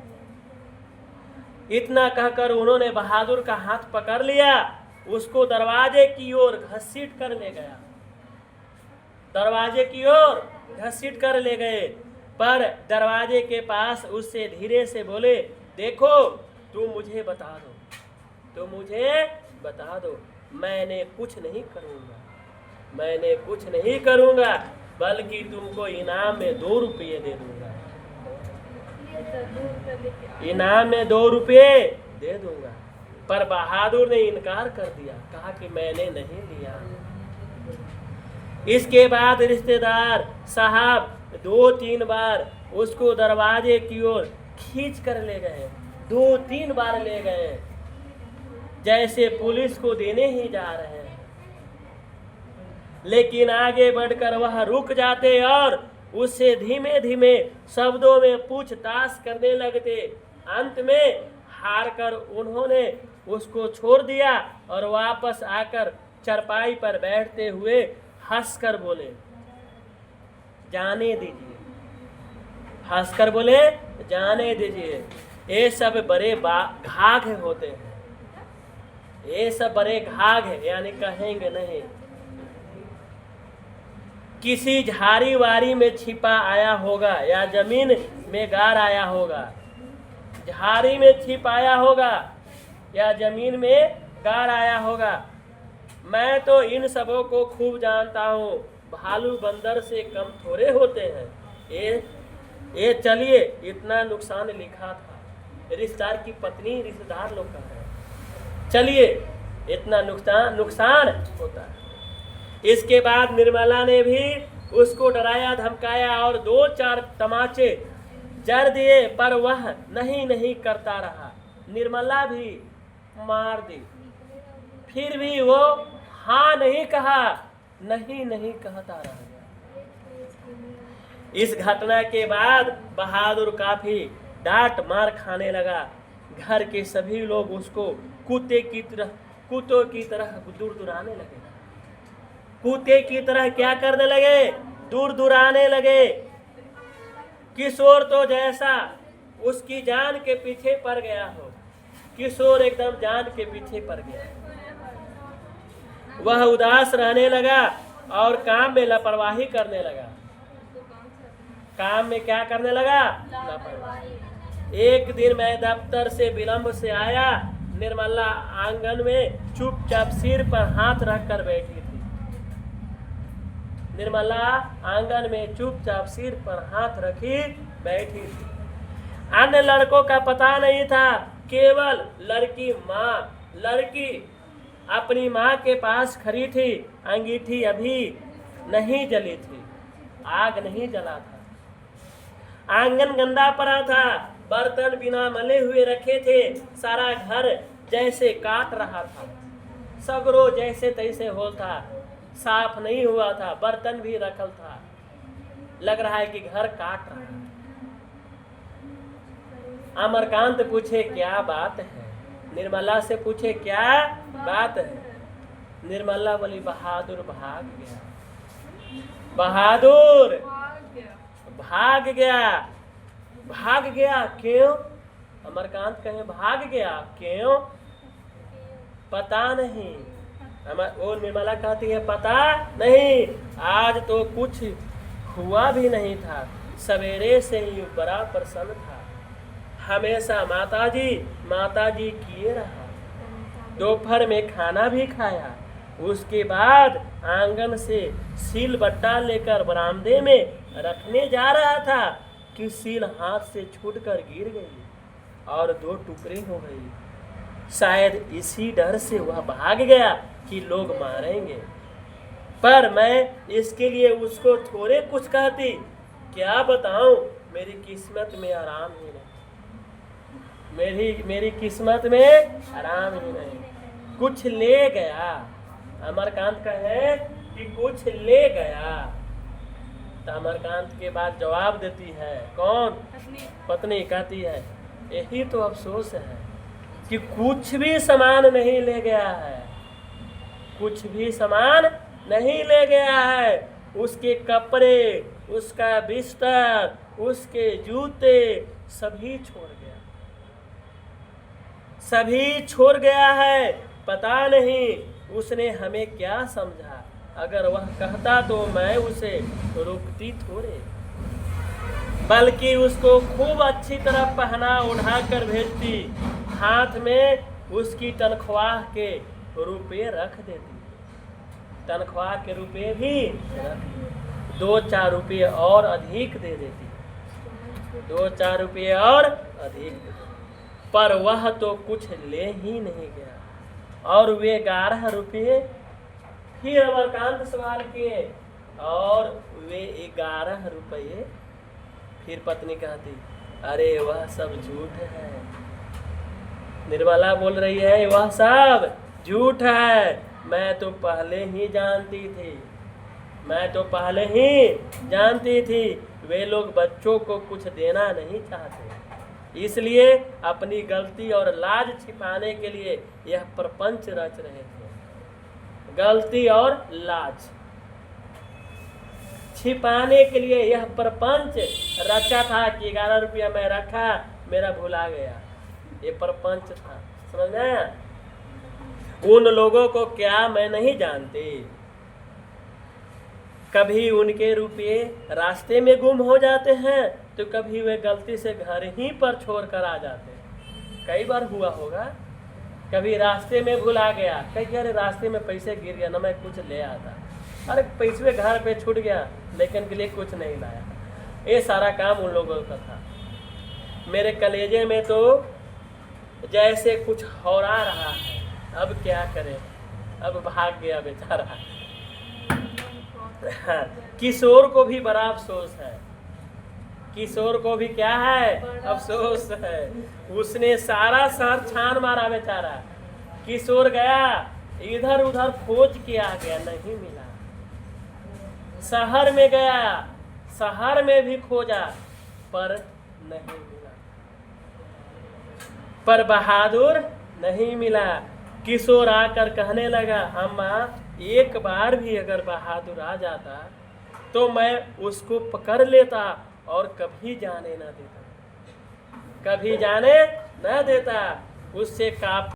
इतना कहकर उन्होंने बहादुर का हाथ पकड़ लिया, उसको दरवाजे की ओर घसीट कर ले गया। दरवाजे की ओर घसीट कर ले गए, पर दरवाजे के पास उससे धीरे से बोले, देखो तुम मुझे बता दो, तुम मुझे बता दो, मैंने कुछ नहीं करूँगा, मैंने कुछ नहीं करूँगा, बल्कि तुमको इनाम में 2 रुपये दे दूँगा। इनाम में 2 रुपये दे दूँगा। पर बहादुर ने इनकार कर दिया, कहा कि मैंने नहीं लिया। इसके बाद रिश्तेदार साहब 2-3 बार उसको दरवाजे की ओर खींच कर ले गए, 2-3 बार ले गए, जैसे पुलिस को देने ही जा रहे हैं। लेकिन आगे बढ़कर वह रुक जाते और उससे धीमे धीमे शब्दों में पूछताछ करने लगते। अंत में हार कर उन्होंने उसको छोड़ दिया और वापस आकर चरपाई पर बैठते हुए हंसकर बोले, जाने दीजिए। हंसकर बोले, जाने दीजिए, ये सब बड़े घाघ होते हैं, ये सब बड़े घाघ है, यानी कहेंगे नहीं। किसी झाड़ी वाड़ी में छिपा आया होगा या जमीन में गार आया होगा। झाड़ी में छिप आया होगा या जमीन में गार आया होगा। मैं तो इन सबों को खूब जानता हूँ, भालू बंदर से कम थोड़े होते हैं। ये चलिए, इतना नुकसान लिखा था। रिश्तेदार की पत्नी रिश्तेदार लोग कह रहे हैं, चलिए इतना नुकसान होता है। इसके बाद निर्मला ने भी उसको डराया धमकाया और 2-4 तमाचे जर दिए पर वह नहीं करता रहा। निर्मला भी मार दी, फिर भी वो हाँ नहीं कहा, नहीं कहता रहा। इस घटना के बाद बहादुर काफी डांट मार खाने लगा। घर के सभी लोग उसको कुत्तों की तरह दुराने लगे। कुत्ते की तरह क्या करने लगे? दुराने लगे। किशोर तो जैसा उसकी जान के पीछे पड़ गया हो, किशोर एकदम जान के पीछे पड़ गया। वह उदास रहने लगा और काम में लापरवाही करने लगा। काम में क्या करने लगा? लापरवाही। एक दिन मैं दफ्तर से विलंब से आया। निर्मला आंगन में चुपचाप सिर पर हाथ रखकर बैठी थी। निर्मला आंगन में चुपचाप सिर पर हाथ रखी बैठी थी। अन्य लड़कों का पता नहीं था, केवल लड़की अपनी माँ के पास खड़ी थी। अंगीठी अभी नहीं जली थी, आग नहीं जला था। आंगन गंदा पड़ा था, बर्तन बिना मले हुए रखे थे। सारा घर जैसे काट रहा था, सगरो जैसे तैसे हो था, साफ नहीं हुआ था, बर्तन भी रखल था। लग रहा है कि घर काट रहा है। अमरकांत पूछे क्या बात है? निर्मला से पूछे क्या बात है? निर्मला बोली बहादुर भाग गया। बहादुर भाग गया। क्यों? अमरकांत कहे भाग गया क्यों? पता नहीं। वो निर्मला कहती है पता नहीं, आज तो कुछ हुआ भी नहीं था, सवेरे से ही बड़ा प्रसन्न था। हमेशा माताजी किए रहा। दोपहर में खाना भी खाया। उसके बाद आंगन से सील बट्टा लेकर बरामदे में रखने जा रहा था कि सील हाथ से छूटकर गिर गई और 2 टुकड़े हो गई। शायद इसी डर से वह भाग गया कि लोग मारेंगे, पर मैं इसके लिए उसको थोड़े कुछ कहती। क्या बताऊं, मेरी किस्मत में आराम ही नहीं। मेरी किस्मत में आराम ही नहीं। कुछ ले गया। अमरकांत कहे कि कुछ ले गया। तो अमरकांत के बाद जवाब देती है कौन? पत्नी कहती है यही तो अफसोस है कि कुछ भी सामान नहीं ले गया है। कुछ भी सामान नहीं ले गया है। उसके कपड़े, उसका बिस्तर, उसके जूते सभी छोड़ गया है। पता नहीं उसने हमें क्या समझा। अगर वह कहता तो मैं उसे रोकती थोड़े, बल्कि उसको खूब अच्छी तरह पहना उड़ा कर भेजती। हाथ में उसकी तनख्वाह के रुपए रख देती। तनख्वाह के रुपए भी 2-4 रुपये और अधिक दे देती। 2-4 रुपये और अधिक दे देती। पर वह तो कुछ ले ही नहीं गया। और वे 11 रुपये फिर अमरकांत सवाल किए और वे 11 रुपये। फिर पत्नी कहती अरे वह सब झूठ है। निर्मला बोल रही है वह सब झूठ है। मैं तो पहले ही जानती थी वे लोग बच्चों को कुछ देना नहीं चाहते, इसलिए अपनी गलती और लाज छिपाने के लिए यह प्रपंच रच रहे थे। गलती और लाज छिपाने के लिए यह प्रपंच रचा था कि 11 रुपया मैं रखा, मेरा भुला गया। ये प्रपंच था, समझ में आया? उन लोगों को क्या मैं नहीं जानती। कभी उनके रुपये रास्ते में गुम हो जाते हैं तो कभी वे गलती से घर ही पर छोड़ कर आ जाते हैं। कई बार हुआ होगा, कभी रास्ते में भुला गया, कहीं अरे रास्ते में पैसे गिर गया ना, मैं कुछ ले आता, अरे पैसे घर पे छूट गया लेकिन के लिए कुछ नहीं लाया। ये सारा काम उन लोगों का था। मेरे कलेजे में तो जैसे कुछ हौरा रहा है। अब क्या करें, अब भाग गया बेचारा। किशोर को भी बड़ा अफसोस है। किशोर को भी क्या है, अफसोस है। उसने सारा शहर छान मारा बेचारा। किशोर गया, इधर उधर खोज के आ गया, नहीं मिला। शहर में गया, शहर में भी खोजा पर नहीं मिला, पर बहादुर नहीं मिला। किशोर आकर कहने लगा, अम्मा एक बार भी अगर बहादुर आ जाता तो मैं उसको पकड़ लेता और कभी जाने न देता, कभी जाने न देता। उससे काफी